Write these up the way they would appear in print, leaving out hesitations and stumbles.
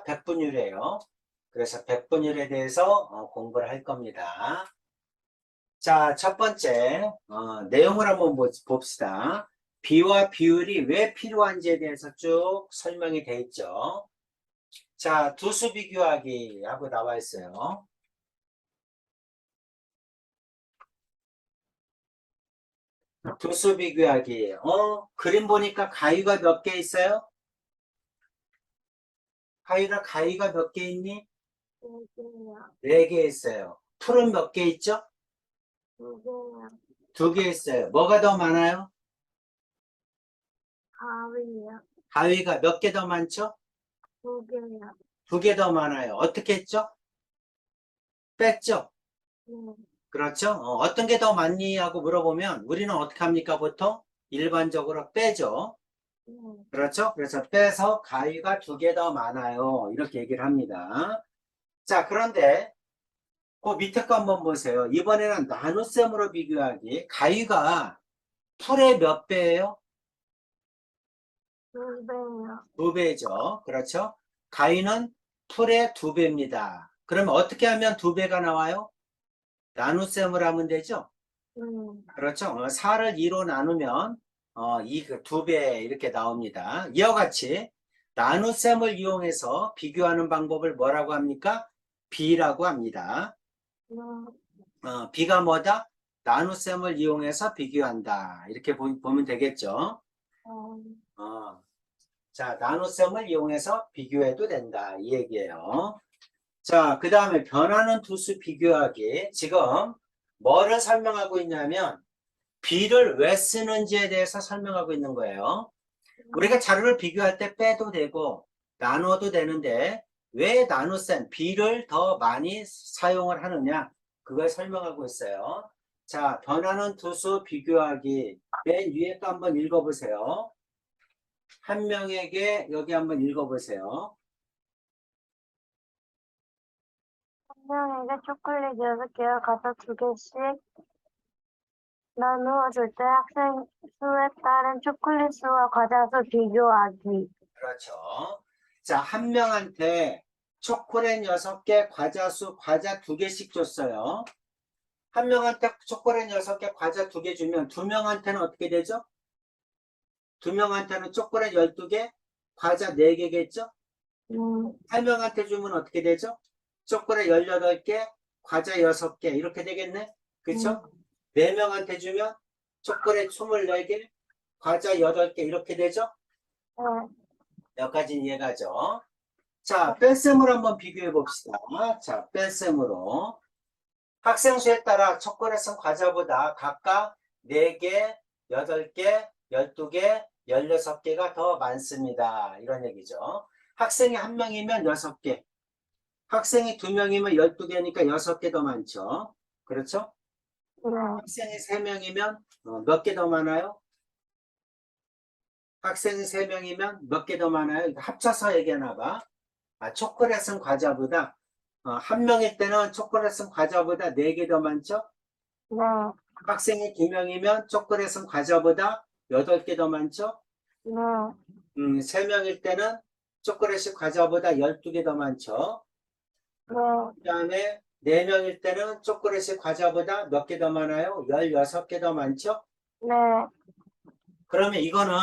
문제가 백분율이에요. 그래서 백분율에 대해서 공부를 할 겁니다. 자, 첫 번째 내용을 한번 봅시다. 비와 비율이 왜 필요한지에 대해서 쭉 설명이 되어 있죠. 자, 두수 비교하기 하고 나와 있어요. 두수 비교하기. 그림 보니까 가위가 몇 개 있어요? 가위가 몇 개 있니? 두 개요. 4개 있어요. 풀은 몇 개 있죠? 두 개요. 2개 있어요. 뭐가 더 많아요? 가위요. 가위가 몇 개 더 많죠? 두 개요. 2개 더 많아요. 어떻게 했죠? 뺐죠? 네. 그렇죠? 어떤 게 더 많니? 하고 물어보면 우리는 어떻게 합니까? 보통 일반적으로 빼죠. 네. 그렇죠? 그래서 빼서 가위가 2개 더 많아요. 이렇게 얘기를 합니다. 자, 그런데 그 밑에 거 한번 보세요. 이번에는 나눗셈으로 비교하기. 가위가 풀의 몇 배예요? 두 배요. 2배죠. 그렇죠? 가위는 풀의 2배입니다. 그러면 어떻게 하면 2배가 나와요? 나눗셈을 하면 되죠? 네. 그렇죠? 4를 2로 나누면 2배 이렇게 나옵니다. 이와 같이 나눗셈을 이용해서 비교하는 방법을 뭐라고 합니까? 비라고 합니다. 네. 비가 뭐다? 나눗셈을 이용해서 비교한다. 이렇게 보면 되겠죠? 자, 나눗셈을 이용해서 비교해도 된다. 이 얘기예요. 자, 그 다음에 변하는 두수 비교하기. 지금 뭐를 설명하고 있냐면 비를 왜 쓰는지에 대해서 설명하고 있는 거예요. 우리가 자료를 비교할 때 빼도 되고 나눠도 되는데 왜 나눗셈, 비를 더 많이 사용을 하느냐, 그걸 설명하고 있어요. 자, 변하는 두수 비교하기. 맨 위에 거 한번 읽어보세요. 한 명에게 여기 한번 읽어보세요. 한 명에게 초콜릿 6개와 과자 2개씩 나누어 줄 때 학생 수에 따른 초콜릿 수와 과자 수 비교하기. 그렇죠. 자, 한 명한테 초콜릿 6개, 과자 2개씩 줬어요. 한 명한테 초콜릿 6개, 과자 2개 주면 2명한테는 어떻게 되죠? 2명한테는 초콜릿 12개, 과자 4개겠죠? 8명한테 주면 어떻게 되죠? 초콜릿 18개, 과자 6개 이렇게 되겠네? 그쵸? 4명한테 주면 초콜릿 24개, 과자 8개 이렇게 되죠? 네. 여기까지는 이해가죠? 자, 뺄셈으로 한번 비교해 봅시다. 자, 뺄셈으로. 학생 수에 따라 초콜릿은 과자보다 각각 4개, 8개, 12개, 16개가 더 많습니다. 이런 얘기죠. 학생이 1명이면 6개, 학생이 2명이면 12개니까 6개 더 많죠. 그렇죠? 네. 학생이 3명이면 몇 개 더 많아요? 학생이 3명이면 몇 개 더 많아요? 합쳐서 얘기하나 봐. 초콜릿은 과자보다 1명일 때는 초콜릿은 과자보다 4개 더 많죠? 네. 학생이 2명이면 초콜릿은 과자보다 8개 더 많죠? 네. 3명일 때는 초콜릿이 과자보다 12개 더 많죠? 네. 그 다음에 4명일 때는 초콜릿이 과자보다 몇 개 더 많아요? 16개 더 많죠? 네. 그러면 이거는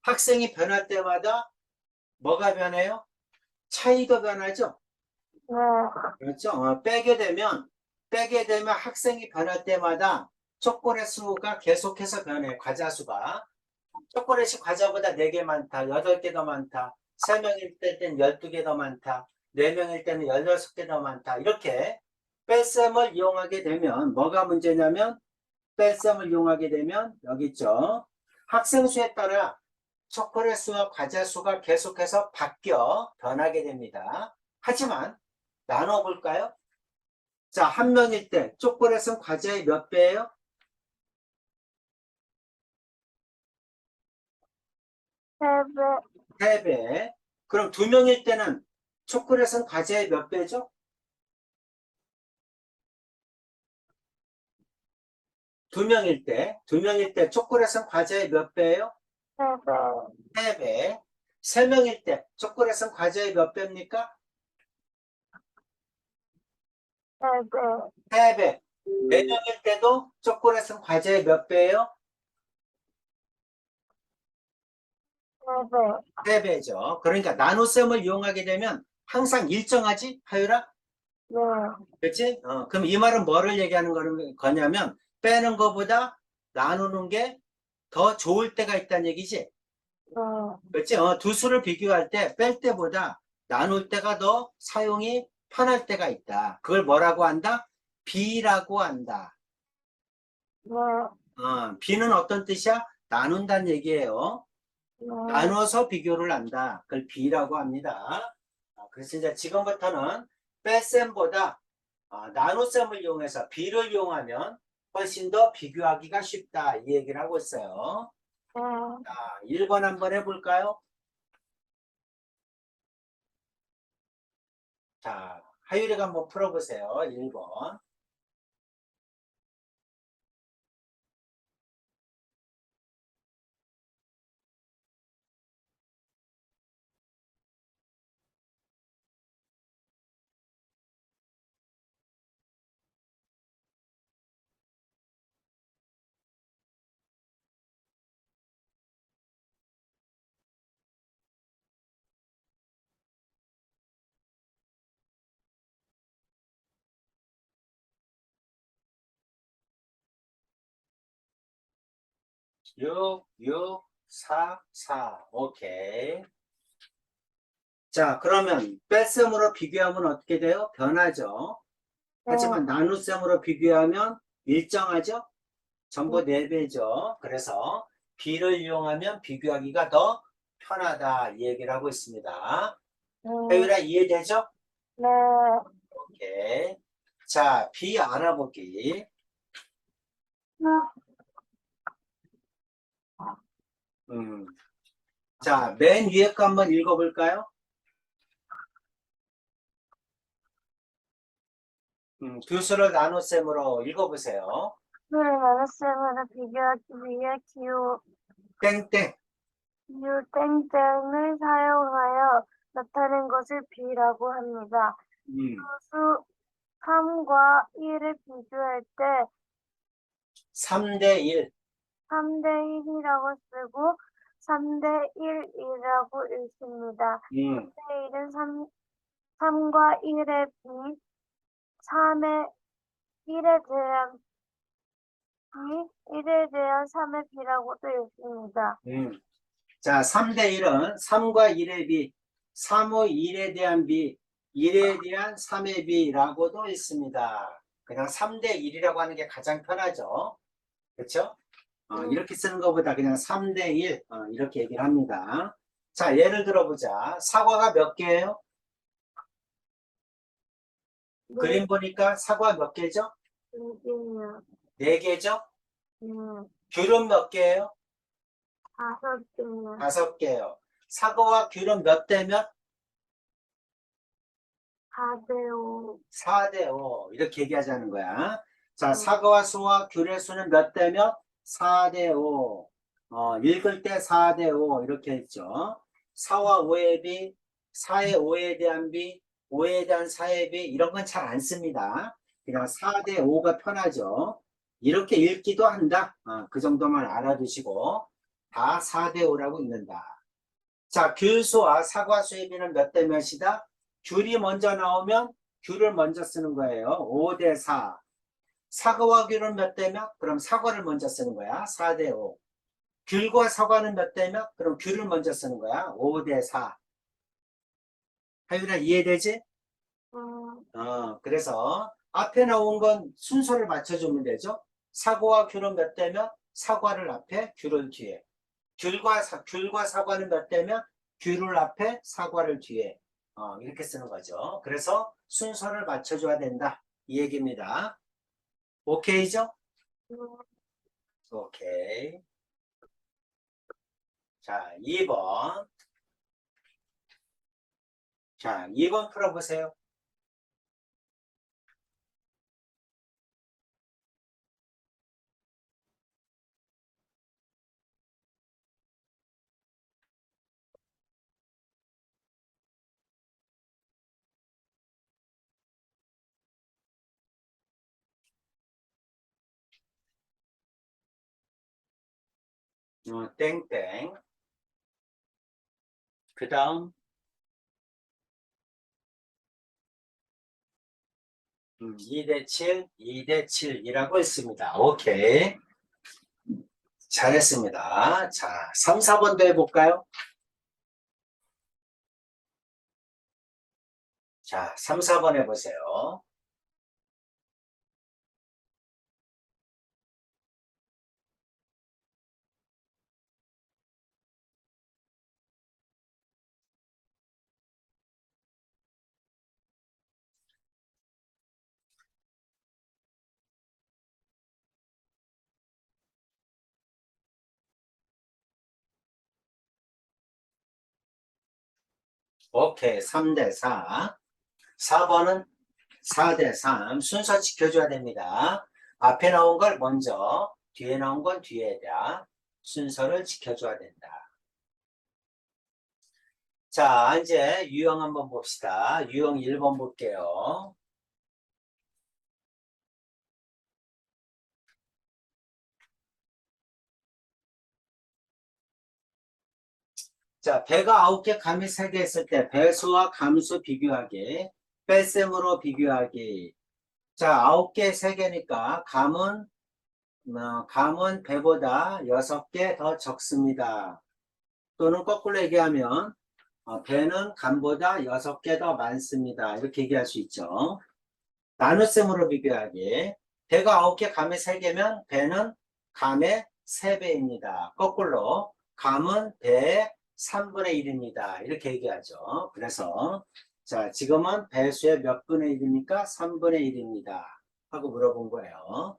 학생이 변할 때마다 뭐가 변해요? 차이가 변하죠? 네. 그렇죠? 빼게 되면 학생이 변할 때마다 초콜릿 수가 계속해서 변해, 과자 수가. 초콜릿이 과자보다 4개 많다, 8개 더 많다, 3명일 때는 12개 더 많다, 4명일 때는 16개 더 많다. 이렇게 뺄셈을 이용하게 되면 뭐가 문제냐면, 뺄셈을 이용하게 되면 여기 있죠. 학생 수에 따라 초콜릿 수와 과자 수가 계속해서 변하게 됩니다. 하지만 나눠볼까요? 자, 1명일 때 초콜릿은 과자의 몇 배예요? 3배. 3배. 그럼 2명일 때는 초콜릿은 과자의 몇 배죠? 2명일 때 초콜릿은 과자의 몇 배예요? 3배. 3배. 3명일 때 초콜릿은 과자의 몇 배입니까? 3배, 3배. 4명일 때도 초콜릿은 과자의 몇 배예요? 3배, 3배죠. 그러니까 나눗셈을 이용하게 되면 항상 일정하지? 하율아? 네, 그렇지? 그럼 이 말은 뭐를 얘기하는 거냐면 빼는 것보다 나누는 게 더 좋을 때가 있다는 얘기지. 네, 그렇지? 두 수를 비교할 때 뺄 때보다 나눌 때가 더 사용이 편할 때가 있다. 그걸 뭐라고 한다? 비라고 한다. 네, 비는 어떤 뜻이야? 나눈다는 얘기예요. 네, 나눠서 비교를 한다. 그걸 비라고 합니다. 그래서 이제 지금부터는 뺄셈보다 나눗셈을 이용해서 비를 이용하면 훨씬 더 비교하기가 쉽다. 이 얘기를 하고 있어요. 네. 자, 1번 한번 해볼까요? 자, 하율이가 한번 풀어보세요. 1번. 육, 6, 4, 4. 오케이. 자, 그러면 뺄셈으로 비교하면 어떻게 돼요? 변하죠. 네, 하지만 나눗셈으로 비교하면 일정하죠? 전부 4배죠. 그래서 비를 이용하면 비교하기가 더 편하다. 이 얘기를 하고 있습니다. 네, 하율아 이해되죠? 네, 오케이. 자, 비 알아보기. 음. 자, 맨 위에 거 한번 읽어볼까요? 두 수를 나눗셈으로 읽어보세요. 수를 나눗셈으로 비교하기 위해 땡땡. 기호 땡땡을 사용하여 나타낸 것을 비라고 합니다. 음, 수 3과 1을 비교할 때 3대 1. 3대 1이라고 쓰고 3대 1이라고 읽습니다. 음, 3대 1은 3과 1의 비, 3의 1에 대한 비, 1에 대한 3의 비라고도 읽습니다. 자, 3대 1은 3과 1의 비, 3의 1에 대한 비, 1에 대한 3의 비라고도 있습니다. 그냥 3대 1이라고 하는 게 가장 편하죠. 그렇죠? 이렇게 쓰는 것보다 그냥 3대 1 이렇게 얘기를 합니다. 자, 예를 들어보자. 사과가 몇 개예요? 네, 그림 보니까 사과 몇 개죠? 이게요. 4개죠? 음, 귤은 몇 개예요? 5개요. 5개예요. 사과와 귤은 몇 대 몇? 4대 5. 4대 5 이렇게 얘기하자는 거야. 자, 음, 사과와 수와 귤의 수는 몇 대 몇? 4대 5. 읽을 때 4대 5 이렇게 했죠. 4와 5의 비, 4의 5에 대한 비, 5에 대한 4의 비 이런 건 잘 안 씁니다. 그냥 4대 5가 편하죠. 이렇게 읽기도 한다. 그 정도만 알아두시고 다 4대 5라고 읽는다. 자, 귤수와 사과수의 비는 몇 대 몇이다? 귤이 먼저 나오면 귤을 먼저 쓰는 거예요. 5대 4. 사과와 귤은 몇 대 몇? 그럼 사과를 먼저 쓰는 거야. 4대 5. 귤과 사과는 몇 대 몇? 그럼 귤을 먼저 쓰는 거야. 5대 4. 하율아 이해되지? 음, 그래서 앞에 나온 건 순서를 맞춰주면 되죠. 사과와 귤은 몇 대 몇? 사과를 앞에, 귤을 뒤에. 귤과 사과는 몇 대 몇? 귤을 앞에, 사과를 뒤에. 이렇게 쓰는 거죠. 그래서 순서를 맞춰줘야 된다. 이 얘기입니다. 오케이죠? 음, 오케이. 자, 2번. 자, 2번 풀어보세요. 땡땡. 그 다음 2대7, 2대7이라고 했습니다. 오케이. 잘했습니다. 자, 3, 4번도 해볼까요? 자, 3, 4번 해보세요. 오케이. 3대4. 4번은 4대3. 순서 지켜줘야 됩니다. 앞에 나온 걸 먼저, 뒤에 나온 건 뒤에다 순서를 지켜줘야 된다. 자, 이제 유형 한번 봅시다. 유형 1번 볼게요. 자, 배가 9개, 감이 3개 했을 때 배수와 감수 비교하기, 뺄셈으로 비교하기. 자, 9개, 3개니까 감은 배보다 6개 더 적습니다. 또는 거꾸로 얘기하면 배는 감보다 6개 더 많습니다. 이렇게 얘기할 수 있죠. 나눗셈으로 비교하기. 배가 9개, 감이 3개면 배는 감의 3배입니다. 거꾸로 감은 배의 3분의 1입니다. 이렇게 얘기하죠. 그래서 자, 지금은 배수의 몇 분의 1입니까? 3분의 1입니다. 하고 물어본 거예요.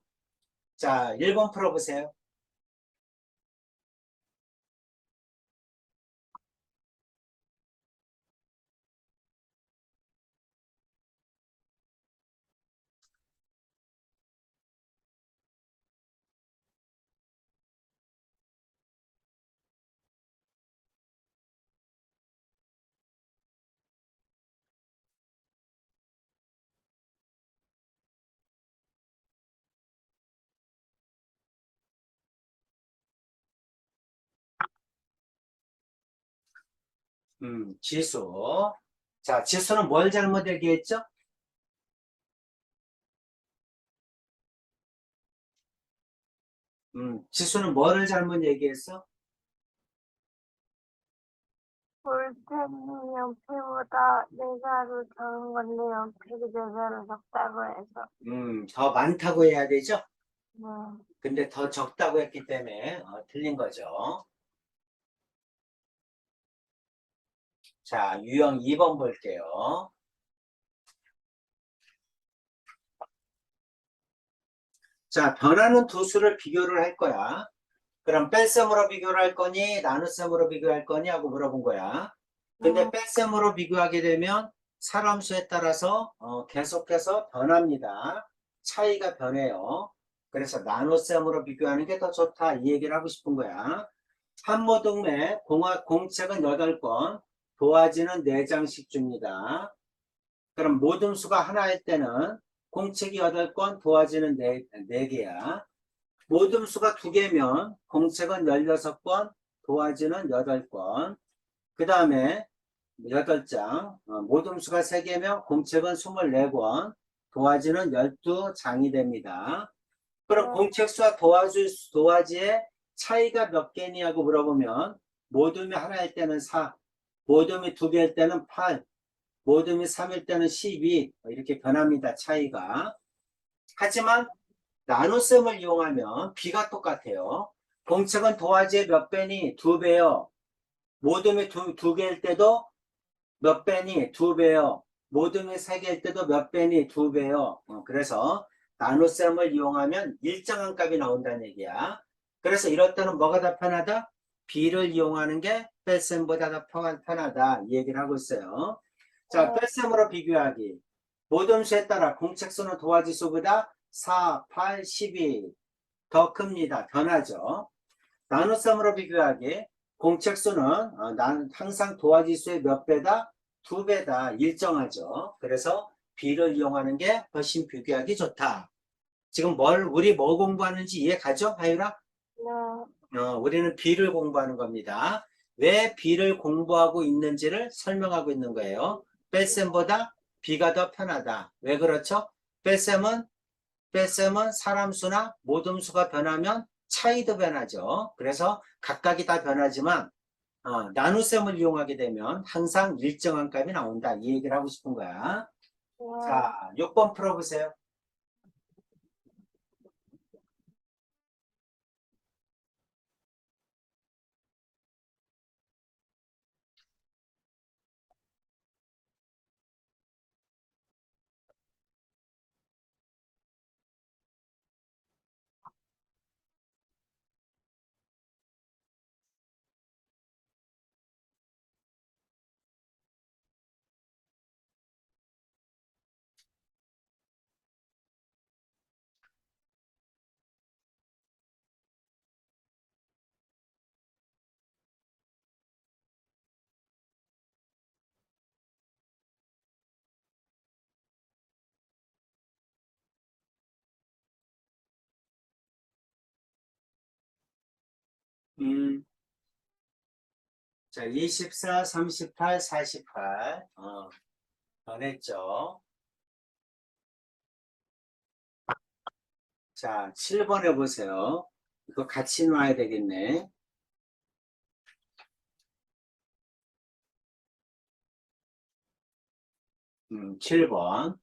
자, 1번 풀어보세요. 지수. 자, 지수는 뭘 잘못 얘기했죠? 지수는 뭐를 잘못 얘기했어? 볼펜이 연필보다 4자루 적은 건데 연필이 4자루 적다고 해서. 더 많다고 해야 되죠? 네. 근데 더 적다고 했기 때문에 틀린 거죠. 자, 유형 2번 볼게요. 자, 변하는 두 수를 비교를 할 거야. 그럼 뺄셈으로 비교를 할 거니 나눗셈으로 비교할 거니 하고 물어본 거야. 근데 뺄셈으로 비교하게 되면 사람 수에 따라서 계속해서 변합니다. 차이가 변해요. 그래서 나눗셈으로 비교하는 게 더 좋다 이 얘기를 하고 싶은 거야. 한모동매 공책은 8권, 도화지는 4장씩 줍니다. 그럼 모둠수가 하나일 때는 공책이 8권, 도화지는 4개야. 모둠수가 2개면 공책은 16권, 도화지는 8권. 그 다음에 8장, 모둠수가 3개면 공책은 24권, 도화지는 12장이 됩니다. 그럼 공책수와 도화지의 차이가 몇 개냐고 물어보면 모둠이 하나일 때는 4, 모둠이 2개일 때는 8, 모둠이 3일 때는 12 이렇게 변합니다. 차이가. 하지만 나눗셈을 이용하면 비가 똑같아요. 공책은 도화지의 몇 배니? 2배요. 모둠이 2개일 때도 몇 배니? 2배요. 모둠이 3개일 때도 몇 배니? 2배요. 그래서 나눗셈을 이용하면 일정한 값이 나온다는 얘기야. 그래서 이럴 때는 뭐가 더 편하다? B를 이용하는 게 뺄셈보다 더 편하다. 이 얘기를 하고 있어요. 자, 뺄셈으로 비교하기. 모둠수에 따라 공책수는 도화지수보다 4, 8, 12 더 큽니다. 변하죠. 나눗셈으로 비교하기. 공책수는 항상 도화지수의 몇 배다? 2배다. 일정하죠. 그래서 B를 이용하는 게 훨씬 비교하기 좋다. 지금 우리 뭐 공부하는지 이해 가죠? 하유라? 네. 우리는 B를 공부하는 겁니다. 왜 B를 공부하고 있는지를 설명하고 있는 거예요. 뺄셈보다 B가 더 편하다. 왜 그렇죠? 뺄셈은 사람 수나 모둠 수가 변하면 차이도 변하죠. 그래서 각각이 다 변하지만 나눗셈을 이용하게 되면 항상 일정한 값이 나온다. 이 얘기를 하고 싶은 거야. 네. 자, 6번 풀어보세요. 음, 자, 24, 38, 48. 변했죠. 자, 7번 해보세요. 이거 같이 놔야 되겠네. 7번.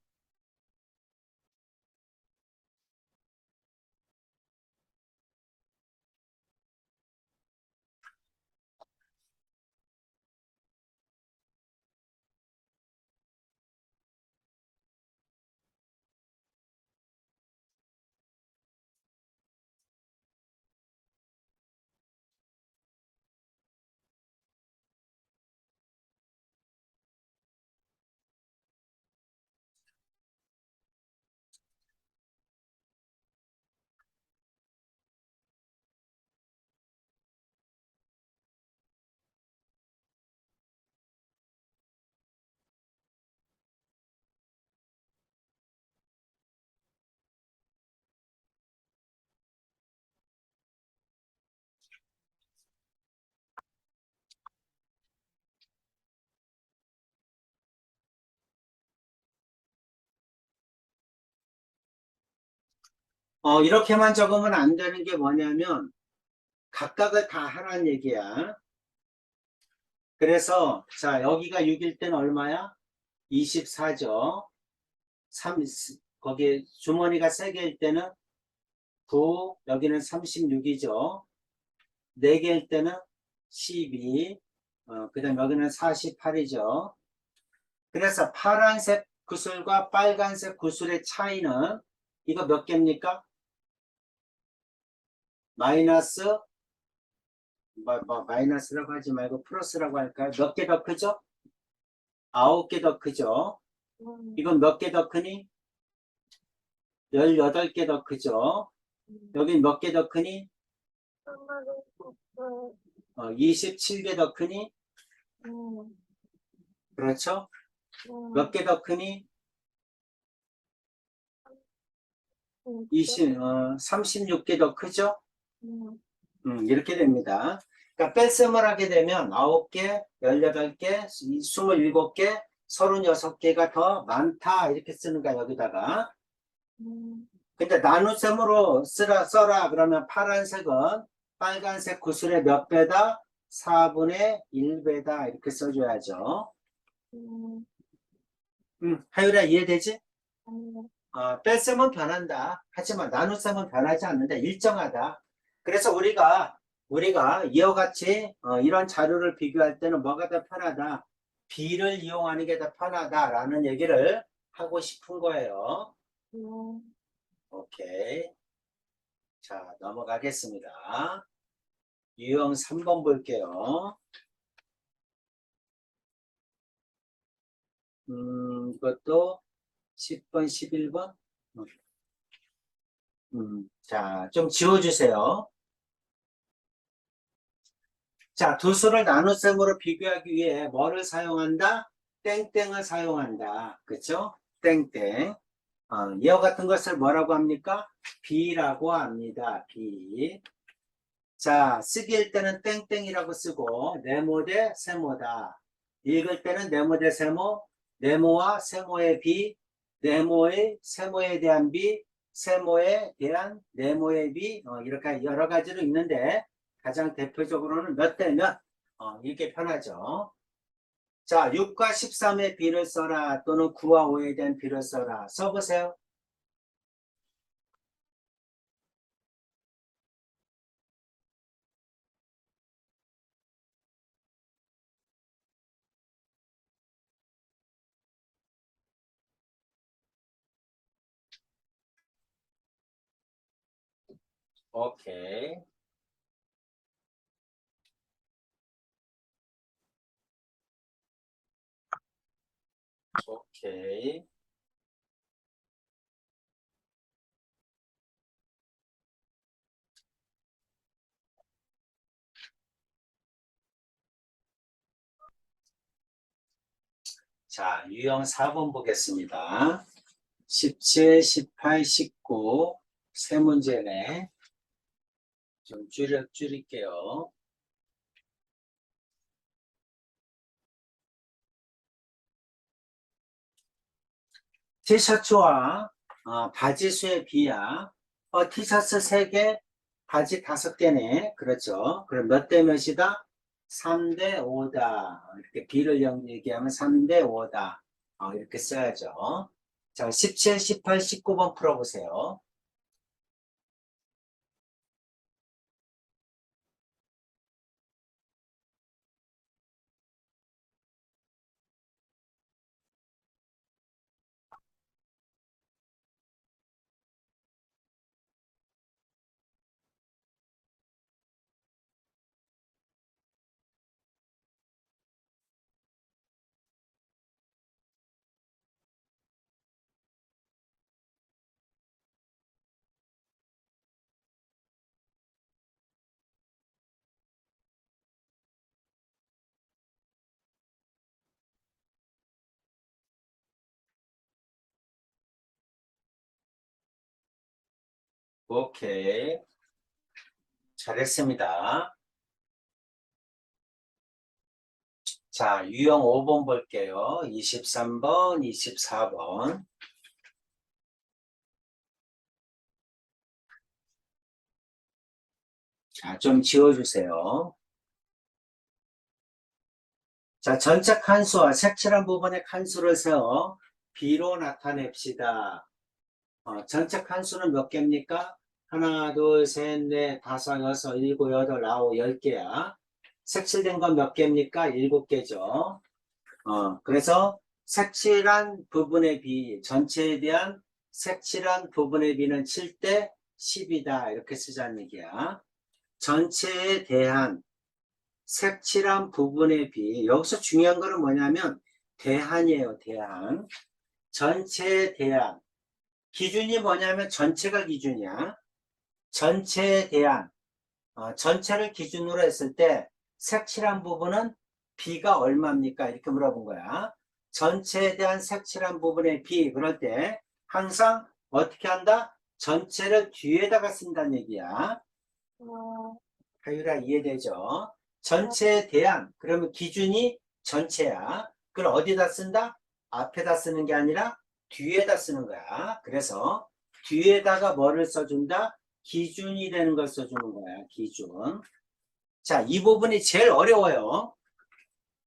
이렇게만 적으면 안 되는 게 뭐냐면, 각각을 다 하라는 얘기야. 그래서, 자, 여기가 6일 때는 얼마야? 24죠. 3, 거기 주머니가 3개일 때는 9, 여기는 36이죠. 4개일 때는 12, 그 다음 여기는 48이죠. 그래서 파란색 구슬과 빨간색 구슬의 차이는 이거 몇 개입니까? 마이너스, 마이너스라고 하지 말고 플러스라고 할까요? 몇 개 더 크죠? 9개 더 크죠? 이건 몇 개 더 크니? 18개 더 크죠? 여긴 몇 개 더 크니? 27개 더 크니? 그렇죠? 몇 개 더 크니? 36개 더 크죠? 이렇게 됩니다. 그러니까 뺄셈을 하게 되면 9개, 18개, 27개, 36개가 더 많다. 이렇게 쓰는 거야, 여기다가. 근데 나눗셈으로 써라. 그러면 파란색은 빨간색 구슬의 몇 배다? 4분의 1배다. 이렇게 써줘야죠. 하율아, 이해되지? 뺄셈은 변한다. 하지만 나눗셈은 변하지 않는다. 일정하다. 그래서 우리가 이와 같이 이런 자료를 비교할 때는 뭐가 더 편하다? B를 이용하는 게 더 편하다라는 얘기를 하고 싶은 거예요. 오케이. 자, 넘어가겠습니다. 유형 3번 볼게요. 이것도 10번, 11번. 자, 좀 지워주세요. 자, 두 수를 나눗셈으로 비교하기 위해 뭐를 사용한다? 땡땡을 사용한다. 그쵸? 땡땡. 이와 같은 것을 뭐라고 합니까? B라고 합니다. B. 자, 쓰기일 때는 땡땡이라고 쓰고 네모 대 세모다. 읽을 때는 네모 대 세모, 네모와 세모의 비, 네모의 세모에 대한 비, 세모에 대한 네모의 비, 이렇게 여러 가지로 있는데 가장 대표적으로는 몇 대 몇, 이렇게 편하죠. 자, 6과 13의 비를 써라 또는 9와 5에 대한 비를 써라. 써보세요. 오케이. 오케이. 자, 유형 4번 보겠습니다. 17, 18, 19, 세 문제네. 좀 줄일게요. 티셔츠와 바지 수의 비야. 티셔츠 3개, 바지 5개네. 그렇죠. 그럼 몇 대 몇이다? 3대 5다. 이렇게 비를 얘기하면 3대 5다. 이렇게 써야죠. 자, 17, 18, 19번 풀어보세요. 오케이. 잘했습니다. 자, 유형 5번 볼게요. 23번, 24번. 자, 좀 지워주세요. 자, 전체 칸수와 색칠한 부분의 칸수를 세워 B로 나타냅시다. 전체 칸수는 몇 개입니까? 하나, 둘, 셋, 넷, 다섯, 여섯, 일곱, 여덟, 아홉, 10개야. 색칠된 건 몇 개입니까? 7개죠. 그래서 색칠한 부분의 비, 전체에 대한 색칠한 부분의 비는 7대 10이다. 이렇게 쓰자는 얘기야. 전체에 대한 색칠한 부분의 비. 여기서 중요한 거는 뭐냐면 대한이에요. 대한. 전체에 대한. 기준이 뭐냐면 전체가 기준이야. 전체에 대한. 전체를 기준으로 했을 때 색칠한 부분은 B가 얼마입니까? 이렇게 물어본 거야. 전체에 대한 색칠한 부분의 B. 그럴 때 항상 어떻게 한다? 전체를 뒤에다가 쓴다는 얘기야. 네, 하유라 이해되죠? 전체에 대한, 그러면 기준이 전체야. 그걸 어디다 쓴다? 앞에다 쓰는 게 아니라 뒤에다 쓰는 거야. 그래서 뒤에다가 뭐를 써준다? 기준이 되는 걸 써주는 거야. 기준. 자, 이 부분이 제일 어려워요.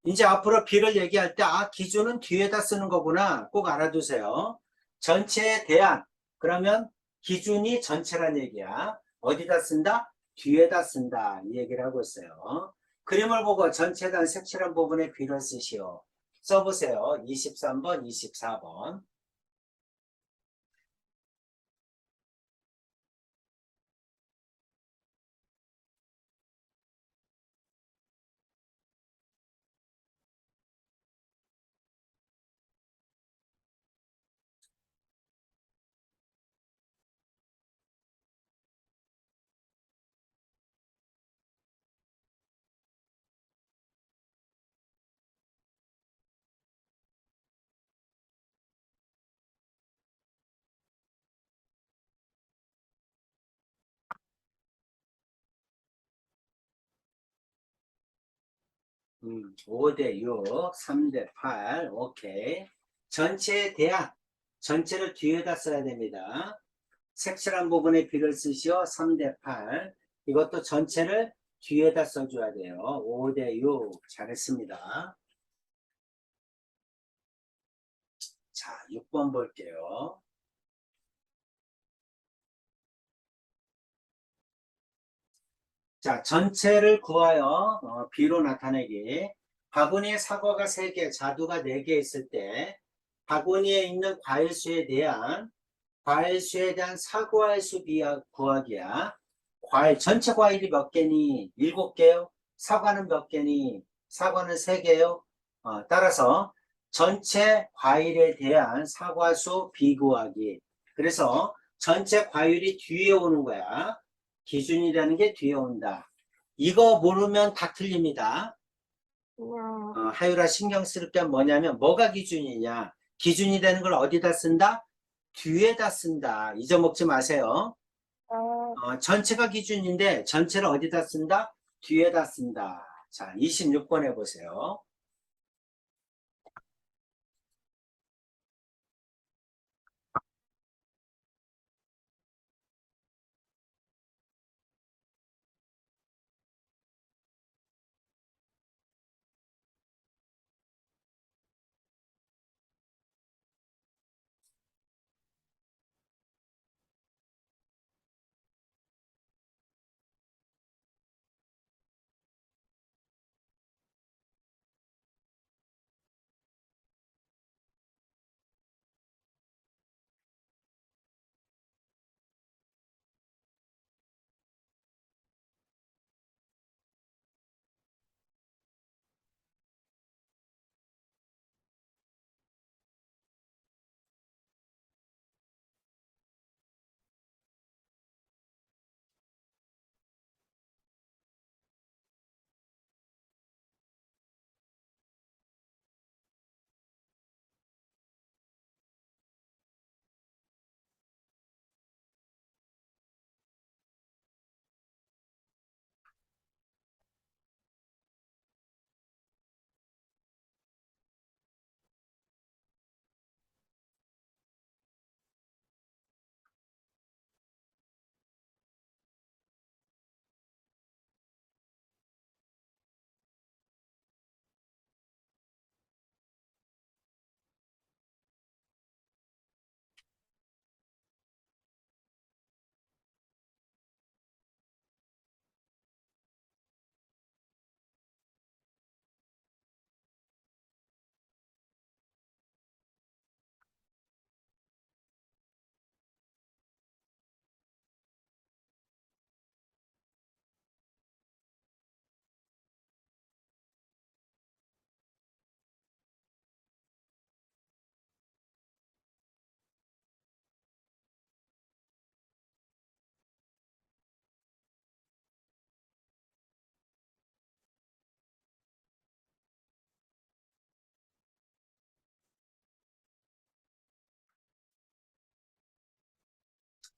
이제 앞으로 B를 얘기할 때, 기준은 뒤에다 쓰는 거구나. 꼭 알아두세요. 전체에 대한, 그러면 기준이 전체란 얘기야. 어디다 쓴다? 뒤에다 쓴다. 이 얘기를 하고 있어요. 그림을 보고 전체에 대한 색칠한 부분에 B를 쓰시오. 써보세요. 23번, 24번. 5 대 6, 3 대 8, 오케이. 전체에 대한, 전체를 뒤에다 써야 됩니다. 색칠한 부분에 비를 쓰시오. 3 대 8. 이것도 전체를 뒤에다 써줘야 돼요. 5 대 6. 잘했습니다. 자, 6번 볼게요. 자, 전체를 구하여 B로 나타내기. 바구니에 사과가 3개, 자두가 4개 있을 때 바구니에 있는 과일수에 대한 사과의 수 구하기야. 전체 과일이 몇 개니? 7개요. 사과는 몇 개니? 사과는 3개요. 따라서 전체 과일에 대한 사과수 비구하기. 그래서 전체 과일이 뒤에 오는 거야. 기준이라는 게 뒤에 온다. 이거 모르면 다 틀립니다. 네, 하유라 신경 쓸 게 뭐냐면 뭐가 기준이냐. 기준이 되는 걸 어디다 쓴다? 뒤에다 쓴다. 잊어먹지 마세요. 네, 전체가 기준인데 전체를 어디다 쓴다? 뒤에다 쓴다. 자, 26번 해보세요.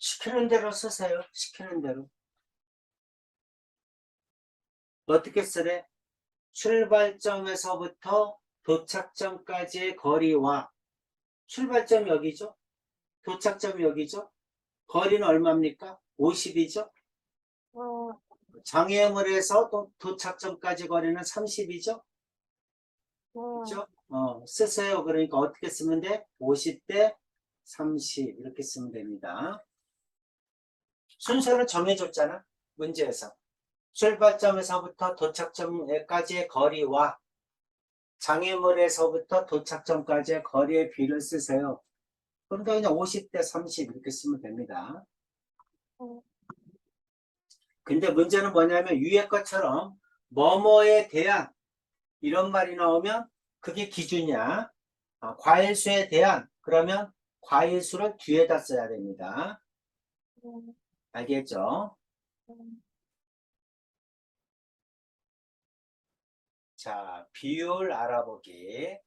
시키는 대로 쓰세요. 시키는 대로. 어떻게 쓰래? 출발점에서부터 도착점까지의 거리와 출발점이 여기죠? 도착점이 여기죠? 거리는 얼마입니까? 50이죠? 네, 장애물에서 도착점까지 거리는 30이죠? 네, 그죠? 쓰세요. 그러니까 어떻게 쓰면 돼? 50대 30 이렇게 쓰면 됩니다. 순서를 정해줬잖아. 문제에서. 출발점에서부터 도착점까지의 거리와 장애물에서부터 도착점까지의 거리의 비를 쓰세요. 그러니까 그냥 50대 30 이렇게 쓰면 됩니다. 네, 근데 문제는 뭐냐면 위에 것처럼 뭐뭐에 대한 이런 말이 나오면 그게 기준이야. 과일수에 대한 그러면 과일수를 뒤에다 써야 됩니다. 네, 알겠죠? 네. 자, 비율 알아보기.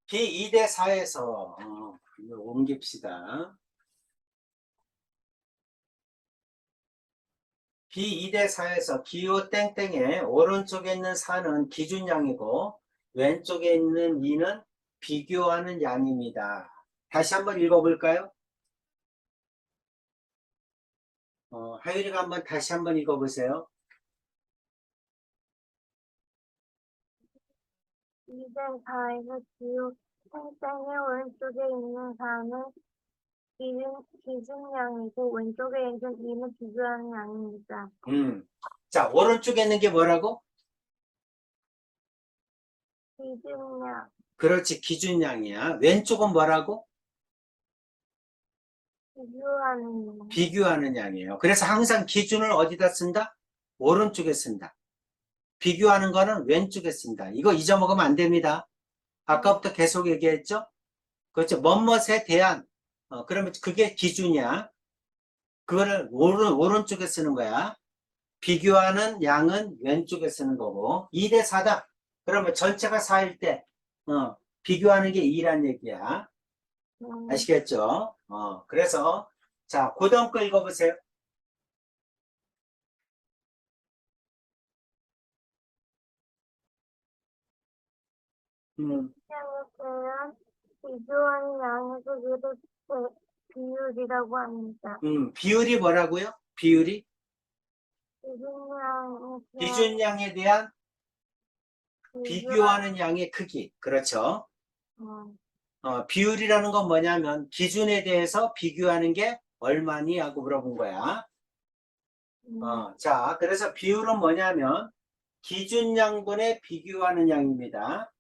B 2대 4에서 옮깁시다. B2대 4에서 기호 땡땡의 오른쪽에 있는 4는 기준량이고 왼쪽에 있는 2는 비교하는 양입니다. 다시 한번 읽어볼까요? 하율이가 한번 다시 한번 읽어보세요. 2대 4에서 기호 땡땡의 오른쪽에 있는 4는 기준량이고 왼쪽에 있는 2는 비교하는 양입니다. 자, 오른쪽에 있는 게 뭐라고? 기준량, 그렇지, 기준량이야. 왼쪽은 뭐라고? 비교하는 양. 비교하는 양이에요. 그래서 항상 기준을 어디다 쓴다? 오른쪽에 쓴다. 비교하는 거는 왼쪽에 쓴다. 이거 잊어먹으면 안 됩니다. 아까부터 계속 얘기했죠? 그렇죠. 뭐뭇에 대한, 그러면 그게 기준이야. 그거를 오른쪽에 쓰는 거야. 비교하는 양은 왼쪽에 쓰는 거고, 2대 4다. 그러면 전체가 4일 때, 비교하는 게 2란 얘기야. 아시겠죠? 그래서, 자, 그 다음 거 읽어보세요. 음, 기준량에 대한 비교하는 양의 크기를 비율이라고 합니다. 비율이 뭐라고요? 비율이? 기준량에 대한 기준량에 대한 비교하는 비교하는 양의 크기. 그렇죠. 음, 비율이라는 건 뭐냐면 기준에 대해서 비교하는 게 얼마니 하고 물어본 거야. 자, 그래서 비율은 뭐냐면 기준양분에 비교하는 양입니다.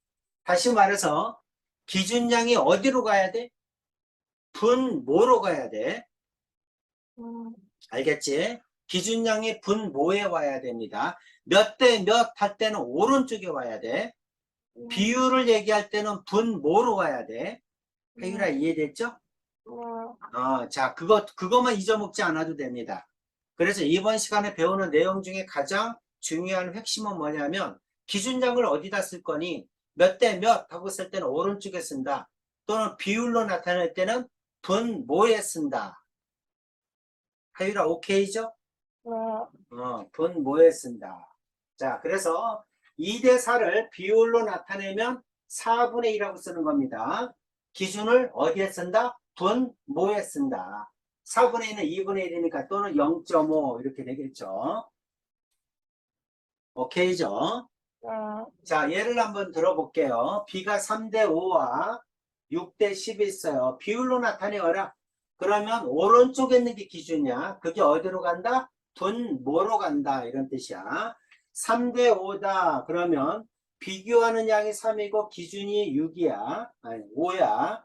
다시 말해서 기준양이 어디로 가야 돼? 분모로 가야 돼. 알겠지? 기준양이 분모에 와야 됩니다. 몇 대 몇 할 때는 오른쪽에 와야 돼. 비율을 얘기할 때는 분모로 와야 돼. 혜율아 이해됐죠? 자, 그것만 잊어먹지 않아도 됩니다. 그래서 이번 시간에 배우는 내용 중에 가장 중요한 핵심은 뭐냐면 기준량을 어디다 쓸 거니 몇 대 몇 하고 쓸 때는 오른쪽에 쓴다. 또는 비율로 나타낼 때는 분모에 쓴다. 하율아 오케이죠? 분모에 쓴다. 자, 그래서 2대 4를 비율로 나타내면 4분의 1이라고 쓰는 겁니다. 기준을 어디에 쓴다? 분모에 쓴다. 4분의 1은 2분의 1이니까 또는 0.5 이렇게 되겠죠. 오케이죠? 자, 예를 한번 들어볼게요. B가 3대 5와 6대 10이 있어요. 비율로 나타내어라. 그러면 오른쪽에 있는 게 기준이야. 그게 어디로 간다? 분모로 간다. 이런 뜻이야. 3대 5다. 그러면 비교하는 양이 3이고 기준이 6이야. 아니, 5야.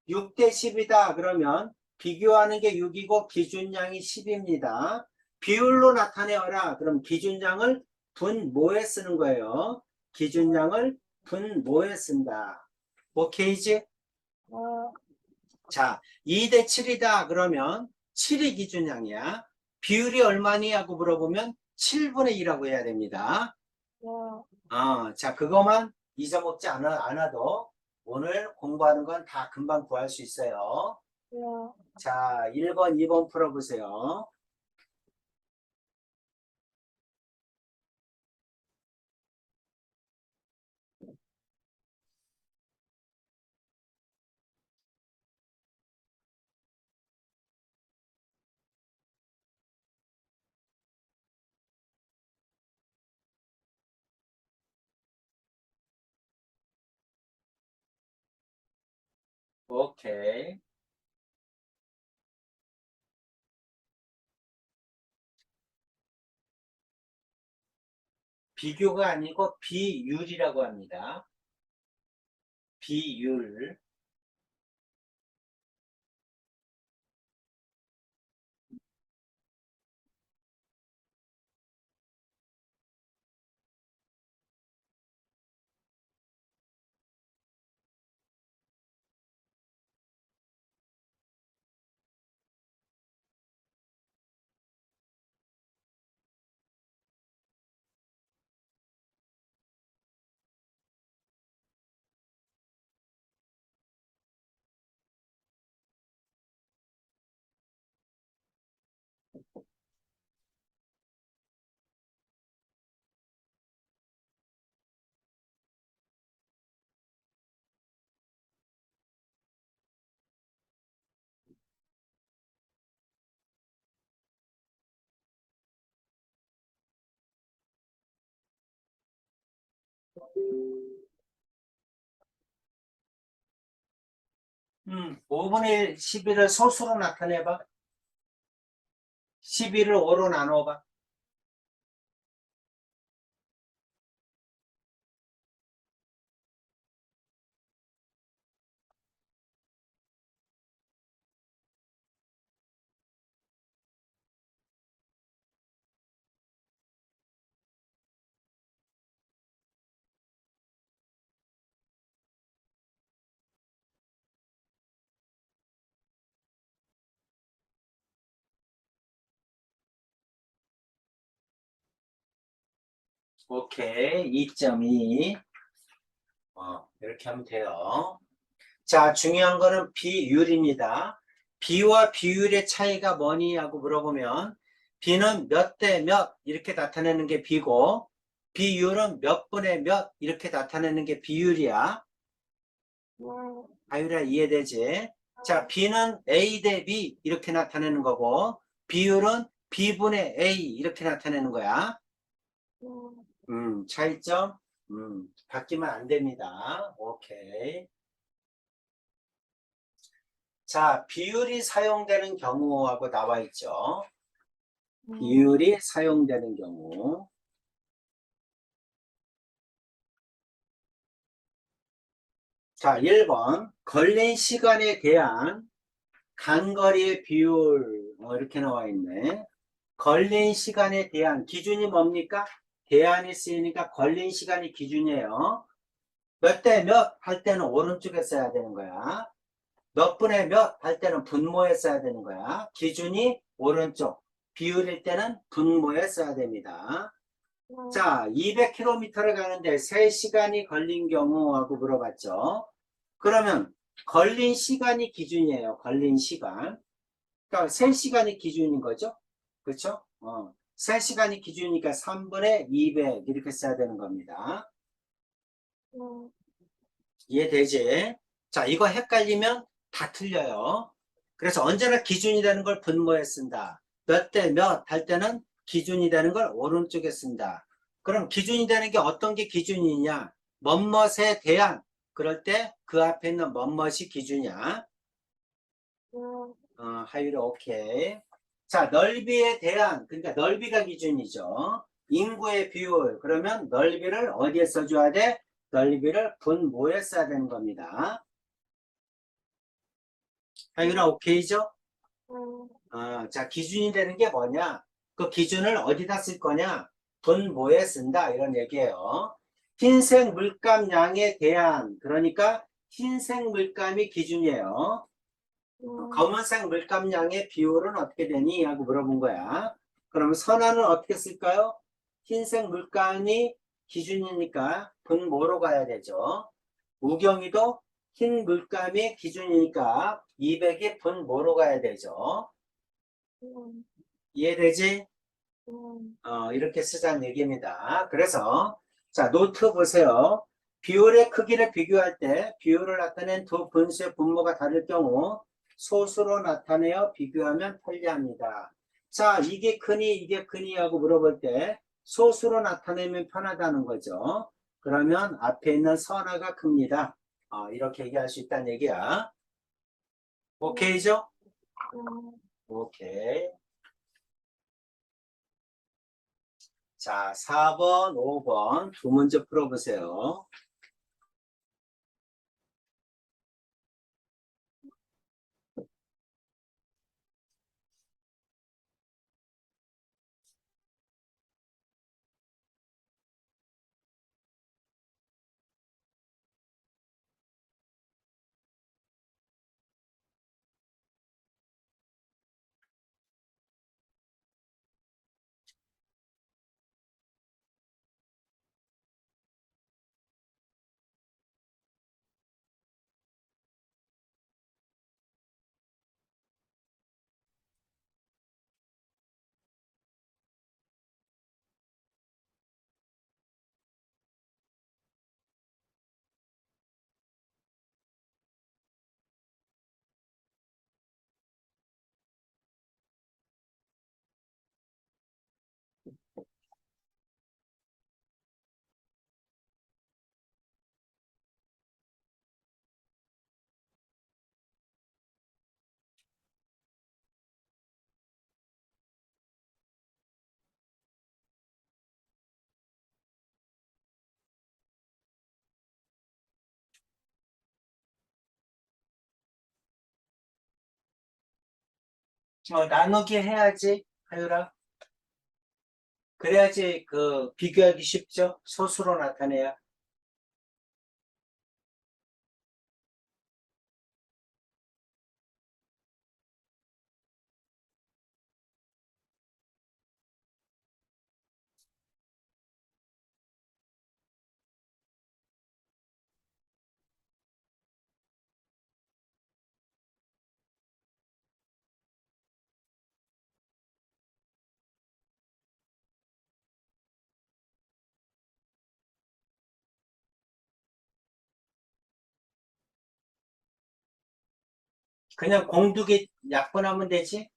6대 10이다. 그러면 비교하는 게 6이고 기준량이 10입니다. 비율로 나타내어라. 그럼 기준량을 분모에 쓰는 거예요. 기준량을 분모에 쓴다. 오케이지? 자, 2대 7이다. 그러면 7이 기준량이야. 비율이 얼마니? 하고 물어보면 7분의 2라고 해야 됩니다. 자, 그것만 잊어먹지 않아도 오늘 공부하는 건 다 금방 구할 수 있어요. 자, 1번, 2번 풀어보세요. 오케이. 비교가 아니고 비율이라고 합니다. 비율. 5분의 1, 11을 소수로 나타내봐. 11을 5로 나눠봐. 오케이. 2.2. 이렇게 하면 돼요. 자, 중요한 거는 비율입니다. 비와 비율의 차이가 뭐니? 하고 물어보면, 비는 몇 대 몇 이렇게 나타내는 게 비고, 비율은 몇 분의 몇 이렇게 나타내는 게 비율이야. 네, 다율아 이해되지? 자, B는 A 대 B 이렇게 나타내는 거고, 비율은 B분의 A 이렇게 나타내는 거야. 네, 차이점? 바뀌면 안 됩니다. 오케이. 자, 비율이 사용되는 경우하고 나와 있죠. 네, 비율이 사용되는 경우. 자, 1번. 걸린 시간에 대한 간거리의 비율. 이렇게 나와 있네. 걸린 시간에 대한 기준이 뭡니까? 대안이 쓰이니까 걸린 시간이 기준이에요. 몇 대 몇 할 때는 오른쪽에 써야 되는 거야. 몇 분의 몇 할 때는 분모에 써야 되는 거야. 기준이 오른쪽. 비율일 때는 분모에 써야 됩니다. 네, 자, 200km를 가는데 3시간이 걸린 경우하고 물어봤죠. 그러면 걸린 시간이 기준이에요. 걸린 시간. 그러니까 3시간이 기준인 거죠. 그렇죠? 3시간이 기준이니까 3분의 200 이렇게 써야 되는 겁니다. 네, 이해되지? 자, 이거 헷갈리면 다 틀려요. 그래서 언제나 기준이 되는 걸 분모에 쓴다. 몇 대 몇 할 때는 기준이 되는 걸 오른쪽에 쓴다. 그럼 기준이 되는 게 어떤 게 기준이냐? 뭐뭇에 대한 그럴 때 그 앞에 있는 뭐뭇이 기준이야. 네, 하율이 오케이. 자, 넓이에 대한, 그러니까 넓이가 기준이죠. 인구의 비율. 그러면 넓이를 어디에 써줘야 돼? 넓이를 분모에 써야 되는 겁니다. 하율아, 오케이죠? 자, 기준이 되는 게 뭐냐? 그 기준을 어디다 쓸 거냐? 분모에 쓴다. 이런 얘기예요. 흰색 물감량에 대한, 그러니까 흰색 물감이 기준이에요. 네, 검은색 물감량의 비율은 어떻게 되니? 하고 물어본 거야. 그럼 선화는 어떻게 쓸까요? 흰색 물감이 기준이니까 분모로 가야 되죠. 우경이도 흰 물감이 기준이니까 200이 분모로 가야 되죠. 네, 이해되지? 네, 이렇게 쓰자는 얘기입니다. 그래서 자, 노트 보세요. 비율의 크기를 비교할 때 비율을 나타낸 두 분수의 분모가 다를 경우 소수로 나타내어 비교하면 편리합니다. 자, 이게 크니 하고 물어볼 때 소수로 나타내면 편하다는 거죠. 그러면 앞에 있는 선화가 큽니다. 이렇게 얘기할 수 있다는 얘기야. 오케이죠? 오케이. 자, 4번, 5번 두 문제 풀어보세요. 나누기 해야지, 하율아. 그래야지 그 비교하기 쉽죠? 소수로 나타내야. 그냥 공두기 약분하면 되지?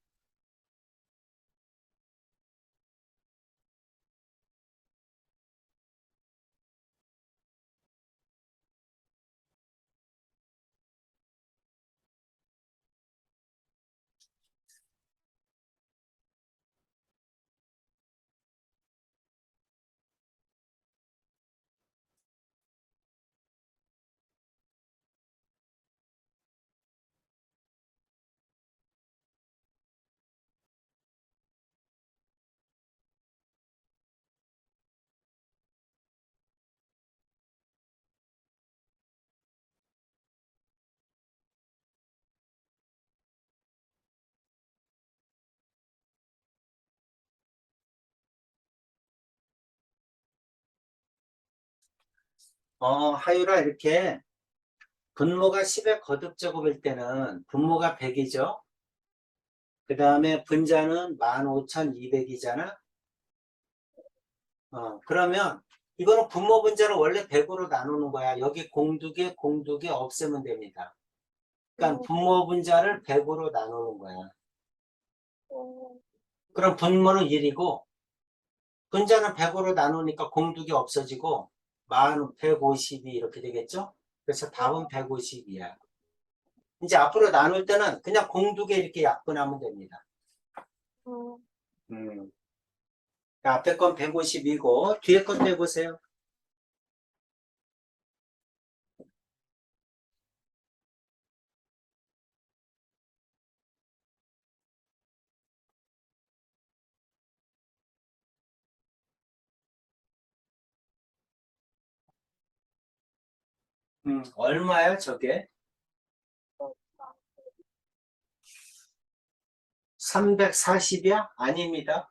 하율아, 이렇게 분모가 10의 거듭제곱일 때는 분모가 100이죠? 그 다음에 분자는 15,200이잖아? 그러면 이거는 분모 분자를 원래 100으로 나누는 거야. 여기 공두개 없애면 됩니다. 그러니까 음, 분모 분자를 100으로 나누는 거야. 음, 그럼 분모는 1이고 분자는 100으로 나누니까 공두개 없어지고 1,152 이렇게 되겠죠? 그래서 답은 150이야. 이제 앞으로 나눌 때는 그냥 공두개 이렇게 약분하면 됩니다. 음. 음. 앞에 건 150이고 뒤에 것도 해보세요. 얼마야 저게? 340이야? 아닙니다.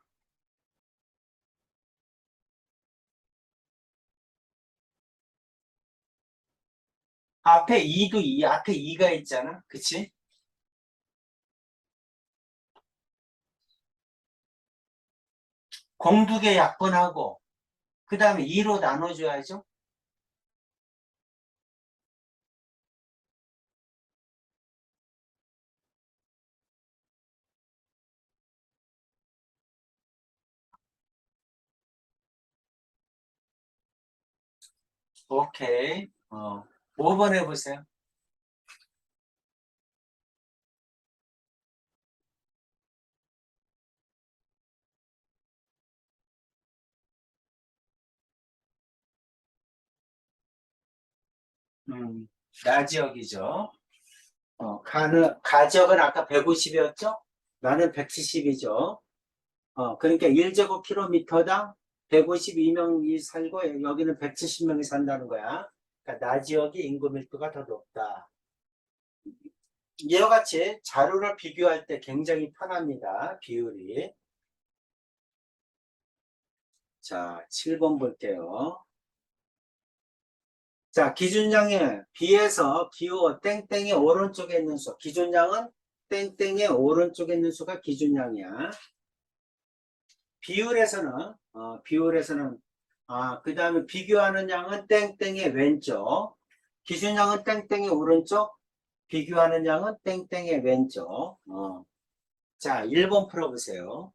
앞에 2도 앞에 2가 있잖아. 그치? 공두개 약분하고 그 다음에 2로 나눠줘야죠. 오케이. 5번 해보세요. 나지역이죠. 가지역은 아까 150이었죠? 나는 170이죠. 그러니까 1제곱킬로미터당 152명이 살고 여기는 170명이 산다는 거야. 그러니까 나지역이 인구 밀도가 더 높다. 이와 같이 자료를 비교할 때 굉장히 편합니다. 비율이. 자, 7번 볼게요. 자, 기준량에 비해서 기호 땡땡의 오른쪽에 있는 수. 기준량은 땡땡의 오른쪽에 있는 수가 기준량이야. 비율에서는, 그 다음에 비교하는 양은 땡땡의 왼쪽. 기준량은 땡땡의 오른쪽. 비교하는 양은 땡땡의 왼쪽. 자, 1번 풀어보세요.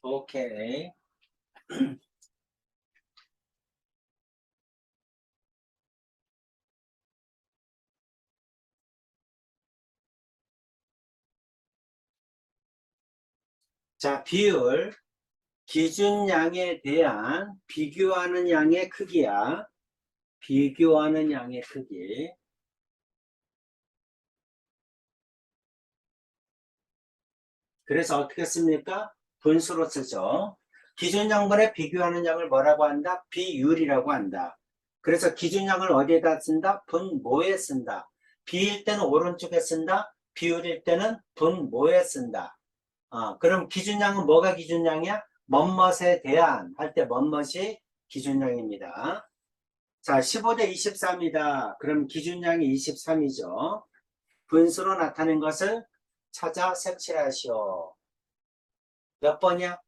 오케이. 자, 비율. 기준량에 대한 비교하는 양의 크기야. 비교하는 양의 크기. 그래서 어떻게 씁니까? 분수로 쓰죠. 기준양분에 비교하는 양을 뭐라고 한다? 비율이라고 한다. 그래서 기준양을 어디에다 쓴다? 분모에 쓴다. 비일 때는 오른쪽에 쓴다. 비율일 때는 분모에 쓴다. 그럼 기준량은 뭐가 기준량이야? 멋멋에 대한 할 때 멋멋이 기준량입니다. 자, 15대 23이다. 그럼 기준량이 23이죠. 분수로 나타낸 것을 찾아 색칠하시오. 몇 번이야?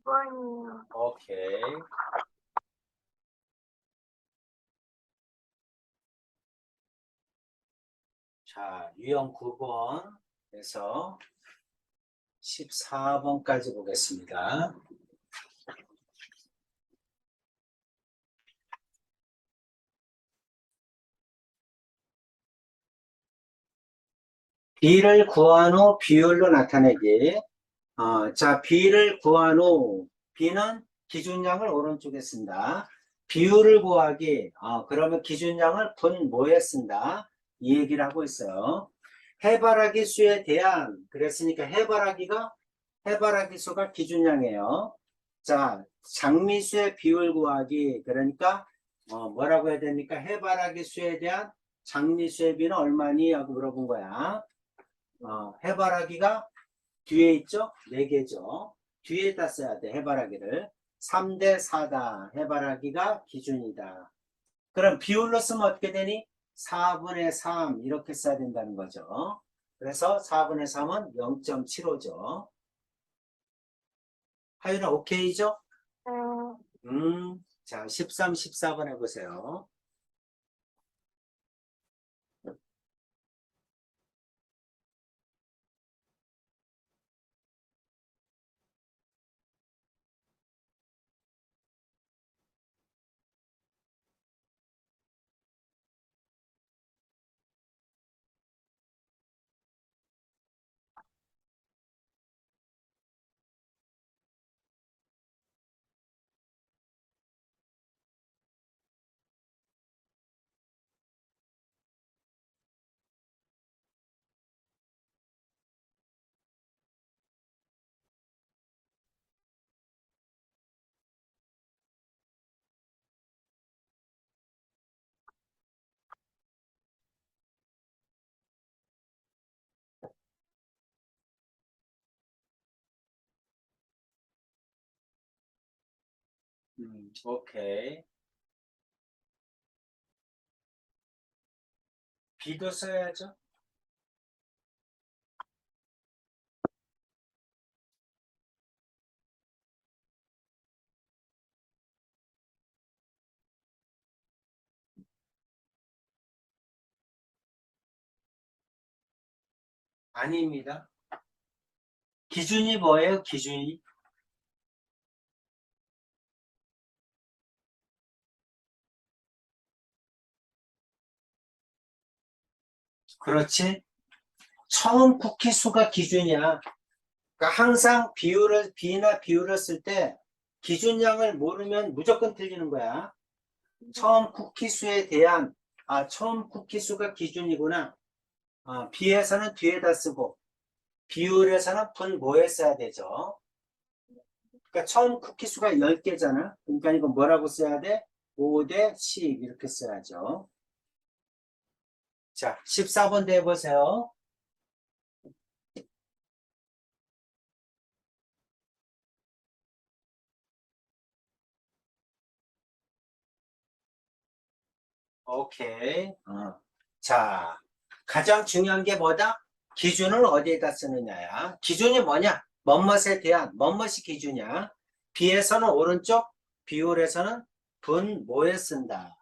2번이요. 오케이. 자, 유형 9번에서 14번까지 보겠습니다. B를 구한 후 비율로 나타내기. 자, B를 구한 후 B는 기준량을 오른쪽에 쓴다. 비율을 구하기. 그러면 기준량을 분모에 쓴다. 이 얘기를 하고 있어요. 해바라기 수에 대한, 그랬으니까 해바라기 수가 기준량이에요. 자, 장미수의 비율 구하기. 그러니까 뭐라고 해야 됩니까? 해바라기 수에 대한 장미수의 비는 얼마니? 하고 물어본 거야. 해바라기가 뒤에 있죠? 4개죠. 뒤에다 써야 돼, 해바라기를. 3대 4다. 해바라기가 기준이다. 그럼 비율로 쓰면 어떻게 되니? 4분의 3 이렇게 써야 된다는 거죠. 그래서 4분의 3은 0.75죠. 하윤아 오케이죠? 네. 자, 13, 14번 해보세요. 오케이. B도 써야죠. 아닙니다. 기준이 뭐예요? 기준이? 그렇지? 처음 쿠키 수가 기준이야. 그러니까 항상 B나 비율을 쓸 때 기준량을 모르면 무조건 틀리는 거야. 처음 쿠키 수에 대한, 처음 쿠키 수가 기준이구나. B에서는 뒤에다 쓰고, 비율에서는 분모에 써야 되죠. 그러니까 처음 쿠키 수가 10개잖아. 그러니까 이거 뭐라고 써야 돼? 5대 10 이렇게 써야죠. 자, 14번 대해보세요. 오케이. 자, 가장 중요한 게 뭐다? 기준을 어디에다 쓰느냐야. 기준이 뭐냐? 멋멋에 대한, 멋멋이 기준이야. B에서는 오른쪽, 비율에서는 분모에 쓴다.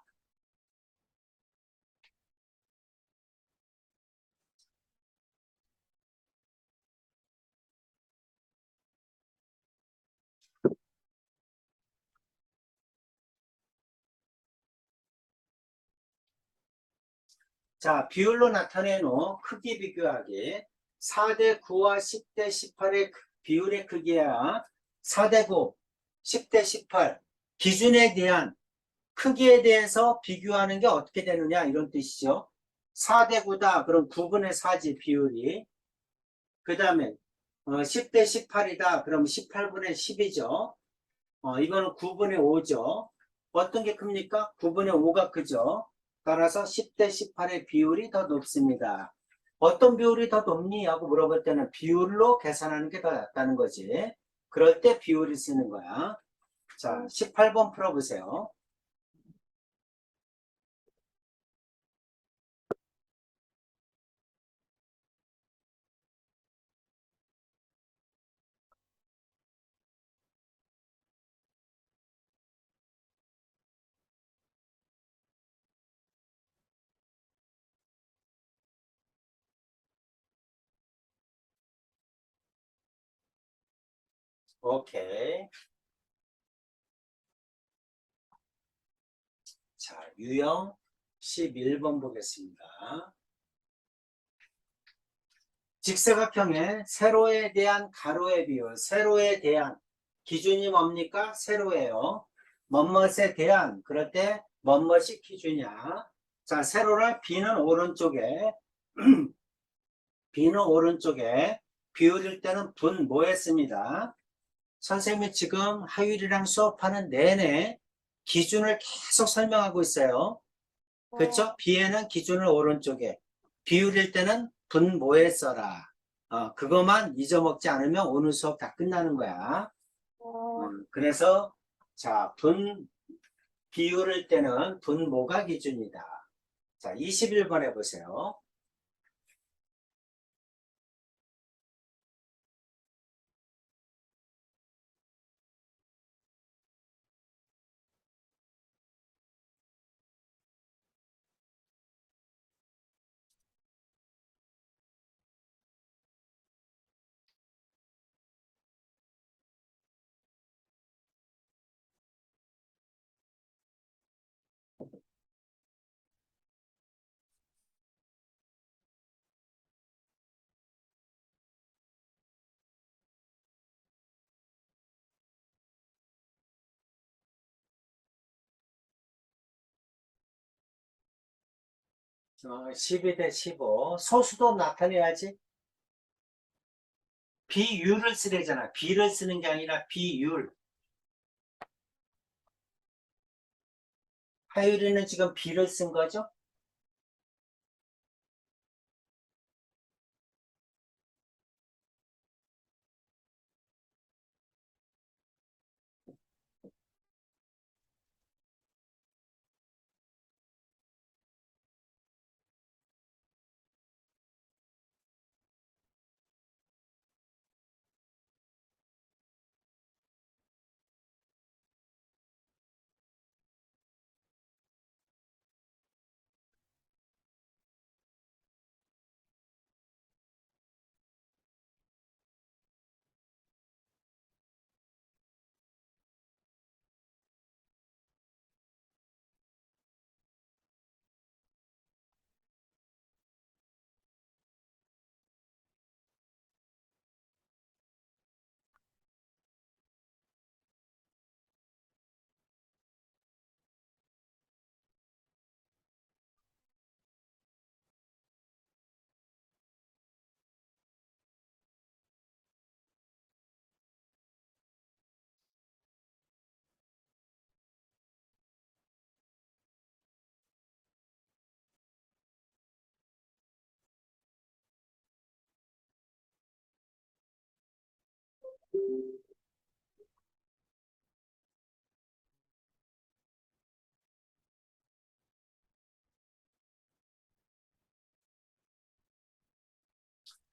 자, 비율로 나타낸 후 크기 비교하기. 4대 9와 10대 18의 비율의 크기야 4대 9, 10대 18. 기준에 대한 크기에 대해서 비교하는 게 어떻게 되느냐 이런 뜻이죠. 4대 9다. 그럼 9분의 4지 비율이. 그 다음에 10대 18이다. 그럼 18분의 10이죠. 이거는 9분의 5죠. 어떤 게 큽니까? 9분의 5가 크죠. 따라서 10대 18의 비율이 더 높습니다. 어떤 비율이 더 높니? 하고 물어볼 때는 비율로 계산하는 게 더 낫다는 거지. 그럴 때 비율을 쓰는 거야. 자, 18번 풀어보세요. 오케이. 자, 유형 11번 보겠습니다. 직사각형의 세로에 대한 가로의 비율, 세로에 대한 기준이 뭡니까? 세로예요. 멋멋에 대한, 그럴 때 멋멋이 기준이야. 자, 세로를 B는 오른쪽에, B는 오른쪽에, 비율일 때는 분모에 씁니다. 선생님이 지금 하율이랑 수업하는 내내 기준을 계속 설명하고 있어요. 그렇죠? B에는 기준을 오른쪽에, 비율일 때는 분모에 써라. 그것만 잊어먹지 않으면 오늘 수업 다 끝나는 거야. 그래서 자, 비율일 때는 분모가 기준이다. 자, 21번 해보세요. 어, 12대 15. 소수도 나타내야지. 비율을 쓰래잖아. 비를 쓰는 게 아니라 비율. 하율이는 지금 비를 쓴 거죠?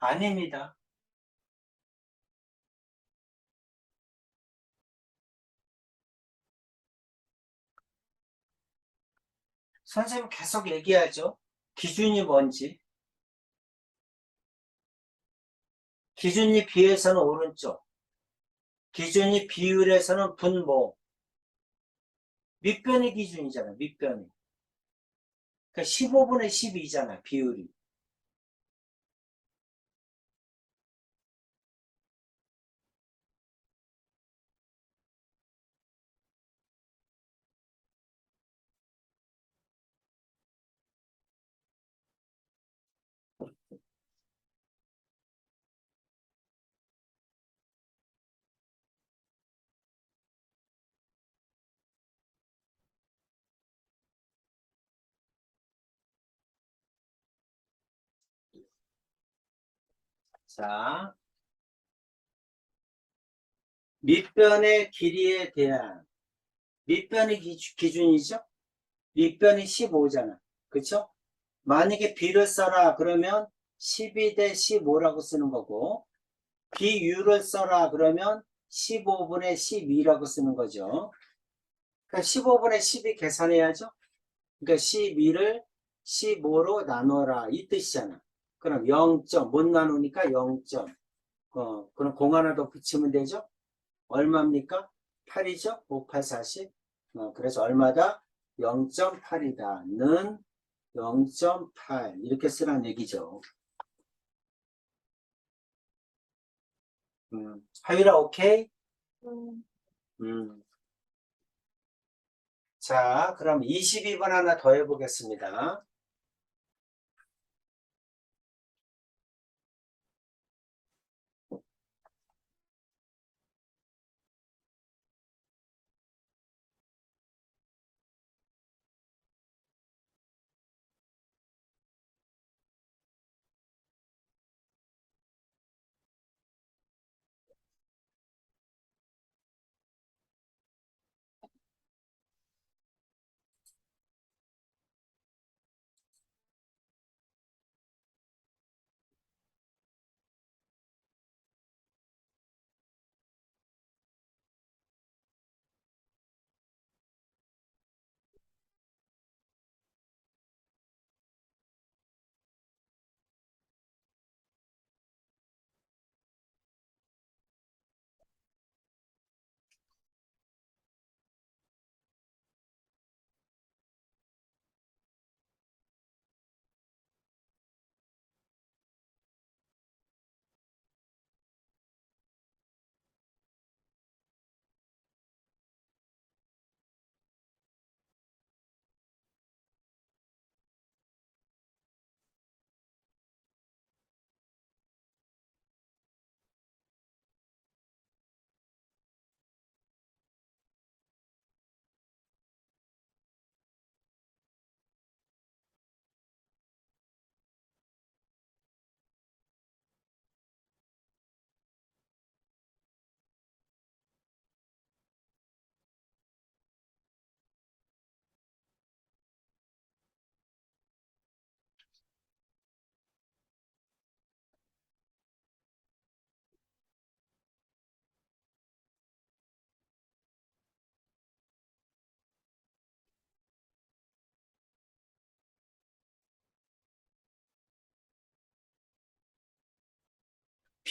아닙니다. 선생님 계속 얘기하죠. 기준이 뭔지. 기준이 B에서는 오른쪽. 기준이 비율에서는 분모. 밑변이 기준이잖아, 밑변이. 그러니까 15분의 12잖아, 비율이. 자, 밑변의 길이에 대한 밑변이 기준이죠? 밑변이 15잖아. 그쵸? 만약에 B를 써라 그러면 12 대 15라고 쓰는 거고 비율을 써라 그러면 15분의 12라고 쓰는 거죠. 그러니까 15분의 12 계산해야죠. 그러니까 12를 15로 나눠라 이 뜻이잖아. 그럼 0점 못 나누니까 0점. 그럼 공 하나 더 붙이면 되죠. 얼마입니까? 8이죠. 5, 8, 40. 그래서 얼마다? 0.8이다. 는 0.8 이렇게 쓰라는 얘기죠. 하율아 오케이? 음, 음. 자, 그럼 22번 하나 더 해보겠습니다.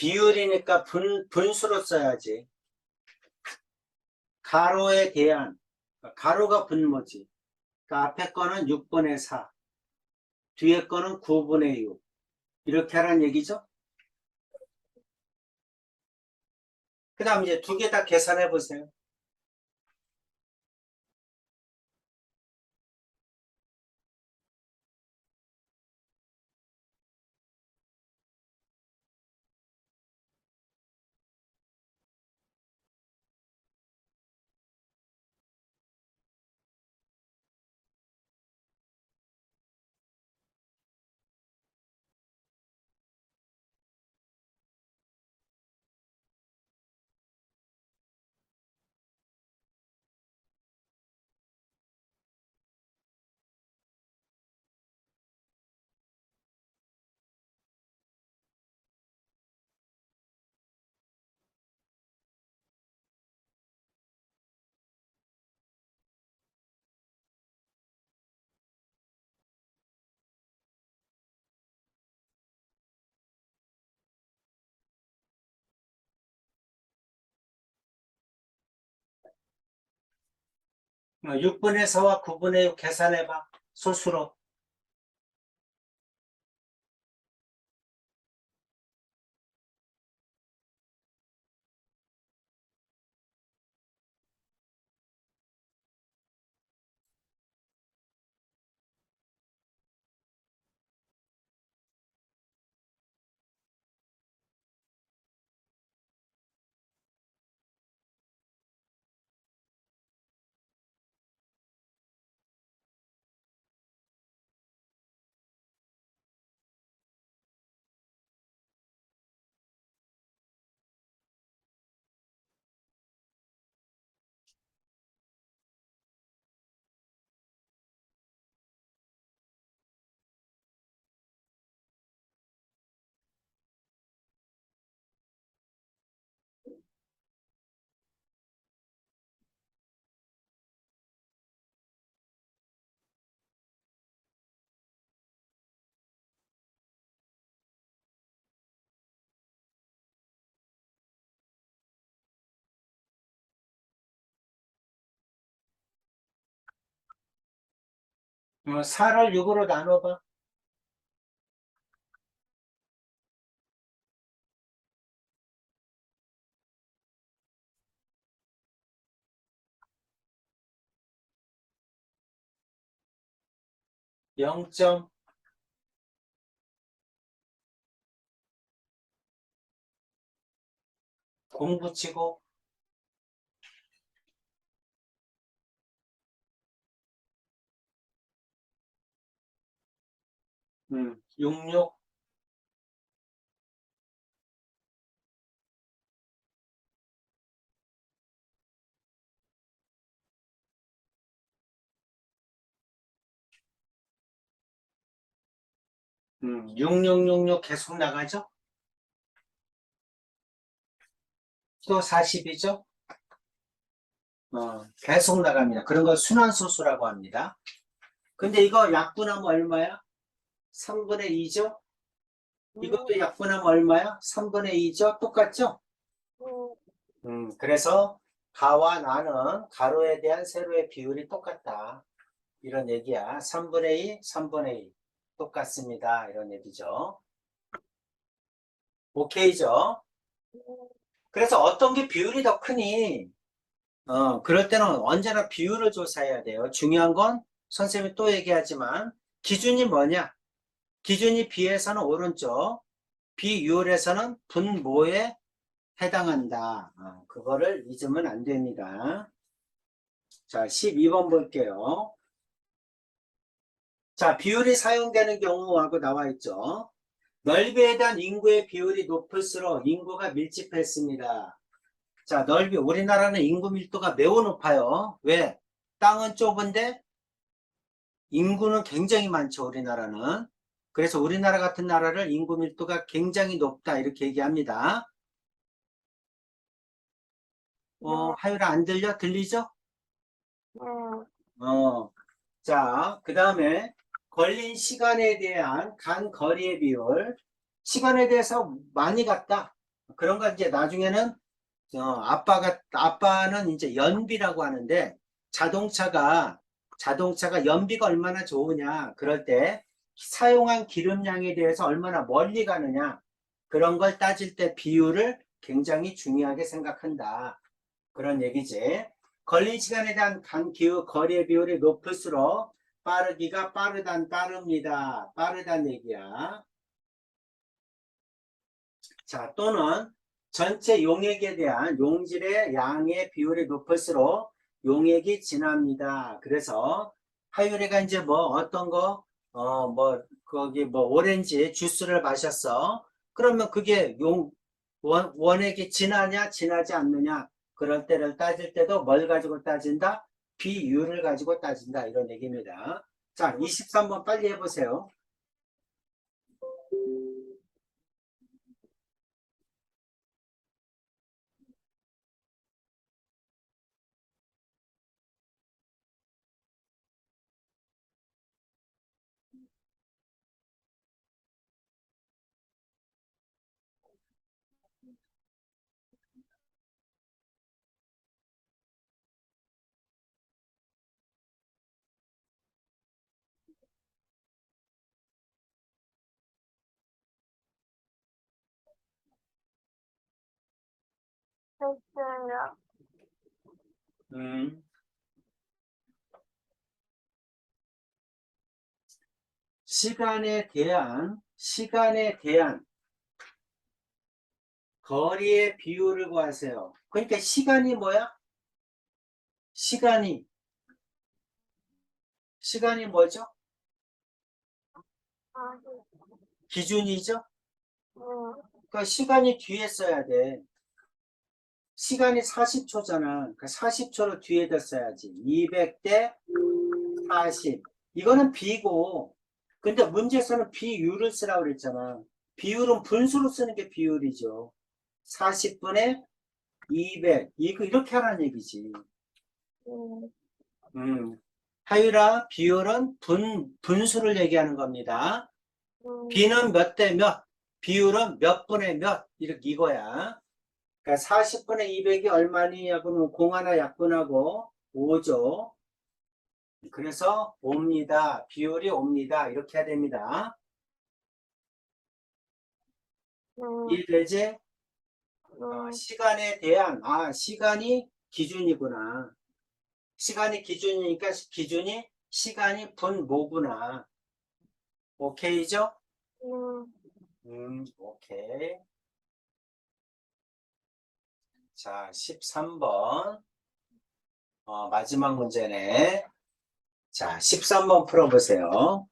비율이니까 분수로 써야지. 가로에 대한, 가로가 분모지. 그러니까 앞에 거는 6분의 4, 뒤에 거는 9분의 6. 이렇게 하라는 얘기죠? 그 다음 이제 두 개 다 계산해 보세요. 6분의 4와 9분의 6 계산해봐. 소수로. 어, 4를 6으로 나눠봐. 0점, 공 붙이고, 66, 6666 계속 나가죠? 또 40이죠? 계속 나갑니다. 그런 걸 순환소수라고 합니다. 근데 이거 약분하면 얼마야? 3분의 2죠? 이것도 약분하면 얼마야? 3분의 2죠? 똑같죠? 그래서 가와 나는 가로에 대한 세로의 비율이 똑같다. 이런 얘기야. 3분의 2, 3분의 2. 똑같습니다. 이런 얘기죠. 오케이죠? 그래서 어떤 게 비율이 더 크니? 그럴 때는 언제나 비율을 조사해야 돼요. 중요한 건 선생님이 또 얘기하지만 기준이 뭐냐? 기준이 B에서는 오른쪽, 비율에서는 분모에 해당한다. 그거를 잊으면 안 됩니다. 자, 12번 볼게요. 자, 비율이 사용되는 경우하고 나와 있죠. 넓이에 대한 인구의 비율이 높을수록 인구가 밀집했습니다. 자, 넓이, 우리나라는 인구 밀도가 매우 높아요. 왜? 땅은 좁은데 인구는 굉장히 많죠, 우리나라는. 그래서 우리나라 같은 나라를 인구 밀도가 굉장히 높다, 이렇게 얘기합니다. 네, 하율아, 안 들려? 들리죠? 네, 어, 자, 그 다음에 걸린 시간에 대한 간 거리의 비율. 시간에 대해서 많이 갔다. 그런 거 이제 나중에는, 아빠는 이제 연비라고 하는데, 자동차가 연비가 얼마나 좋으냐. 그럴 때 사용한 기름량에 대해서 얼마나 멀리 가느냐. 그런 걸 따질 때 비율을 굉장히 중요하게 생각한다. 그런 얘기지. 걸린 시간에 대한 거리의 비율이 높을수록 빠르기가 빠릅니다. 빠르단 얘기야. 자, 또는 전체 용액에 대한 용질의 양의 비율이 높을수록 용액이 진합니다. 그래서 하율이가 이제 뭐 어떤 거, 거기 뭐 오렌지 주스를 마셨어. 그러면 그게 원액이 진하냐, 진하지 않느냐. 그럴 때를 따질 때도 뭘 가지고 따진다? 비율을 가지고 따진다. 이런 얘기입니다. 자, 23번 빨리 해보세요. 했어요. 음. 시간에 대한 거리의 비율을 구하세요. 그러니까 시간이 뭐야? 시간이 뭐죠? 아, 기준이죠? 네. 그러니까 시간이 뒤에 써야 돼. 시간이 40초잖아. 그러니까 40초를 뒤에다 써야지. 200대 40. 이거는 비고, 근데 문제에서는 비율을 쓰라고 그랬잖아. 비율은 분수로 쓰는 게 비율이죠. 40분의 200. 이렇게 하라는 얘기지. 네. 하유라, 비율은 분수를 얘기하는 겁니다. 비는 몇 대 몇, 비율은 몇 분의 몇, 이렇게 이거야. 그러니까 40분의 200이 얼마니? 하고는 공 하나 약분하고 5죠. 그래서 옵니다. 비율이 옵니다. 이렇게 해야 됩니다. 이해되지? 시간에 대한, 시간이 기준이구나. 시간이 기준이니까 기준이 시간이 분모구나. 오케이죠? 오케이. 자, 13번. 마지막 문제네. 자, 13번 풀어보세요.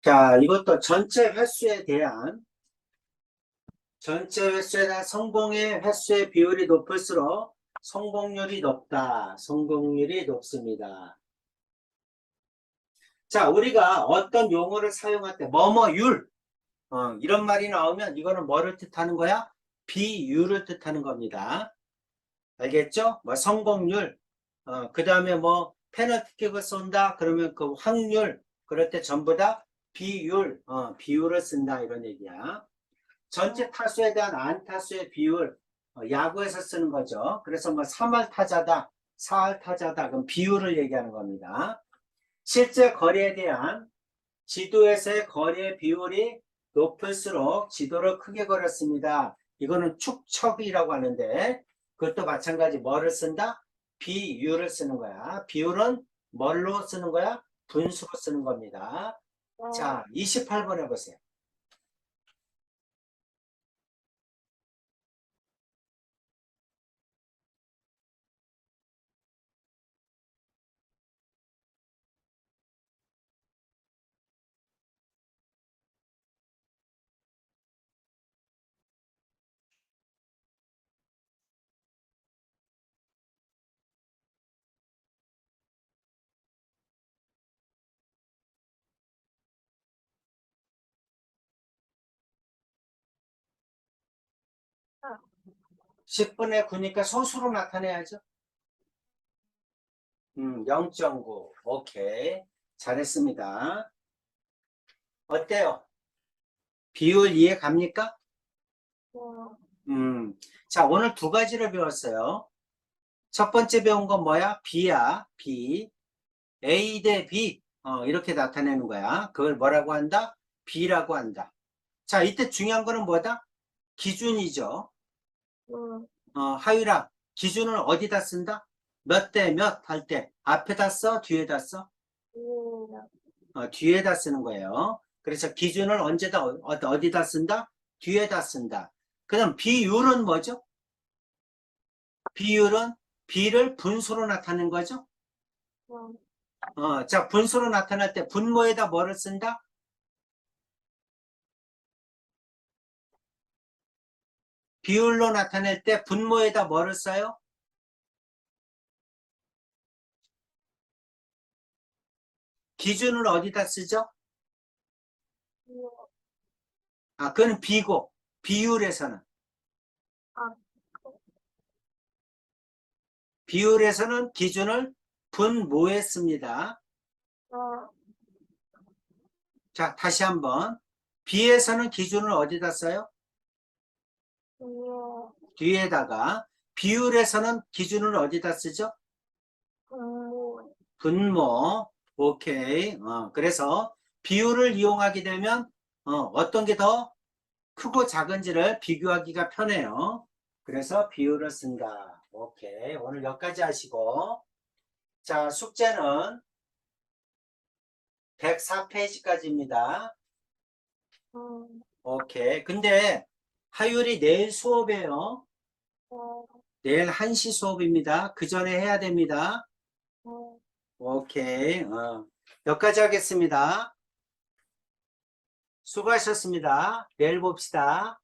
자, 이것도 전체 횟수에 대한 성공의 횟수의 비율이 높을수록 성공률이 높다. 성공률이 높습니다. 자, 우리가 어떤 용어를 사용할 때 뭐뭐율 이런 말이 나오면 이거는 뭐를 뜻하는 거야? 비율을 뜻하는 겁니다. 알겠죠? 뭐 성공률, 그 다음에 뭐 페널티킥을 쏜다 그러면 그 확률, 그럴 때 전부 다 비율, 비율을 쓴다 이런 얘기야. 전체 타수에 대한 안타수의 비율, 야구에서 쓰는 거죠. 그래서 뭐 3할 타자다, 4할 타자다, 그럼 비율을 얘기하는 겁니다. 실제 거리에 대한 지도에서의 거리의 비율이 높을수록 지도를 크게 그렸습니다. 이거는 축척이라고 하는데 그것도 마찬가지 뭐를 쓴다? 비율을 쓰는 거야. 비율은 뭘로 쓰는 거야? 분수로 쓰는 겁니다. 자, 28번 해보세요. 10분의 9니까 소수로 나타내야죠. 0.9. 오케이. 잘했습니다. 어때요? 비율 이해 갑니까? 자, 오늘 두 가지를 배웠어요. 첫 번째 배운 건 뭐야? B야. B. A 대 B. 이렇게 나타내는 거야. 그걸 뭐라고 한다? B라고 한다. 자, 이때 중요한 거는 뭐다? 기준이죠. 하유라, 기준을 어디다 쓴다? 몇 대 몇 할 때 앞에다 써? 뒤에다 써? 뒤에다 쓰는 거예요. 그래서 기준을 언제다 어디다 쓴다? 뒤에다 쓴다. 그럼 비율은 뭐죠? 비율은 B를 분수로 나타내는 거죠. 자, 분수로 나타날 때 분모에다 뭐를 쓴다? 비율로 나타낼 때 분모에다 뭐를 써요? 기준을 어디다 쓰죠? 그건 B고 비율에서는 기준을 분모에 씁니다. 자, 다시 한번. B에서는 기준을 어디다 써요? 뒤에다가. 비율에서는 기준을 어디다 쓰죠? 분모. 오케이. 그래서 비율을 이용하게 되면 어떤 게 더 크고 작은지를 비교하기가 편해요. 그래서 비율을 쓴다. 오케이. 오늘 여기까지 하시고. 자, 숙제는 104페이지까지입니다. 오케이. 근데 하율이 내일 수업이에요. 네, 내일 1시 수업입니다. 그 전에 해야 됩니다. 네. 오케이. 여기까지 하겠습니다. 수고하셨습니다. 내일 봅시다.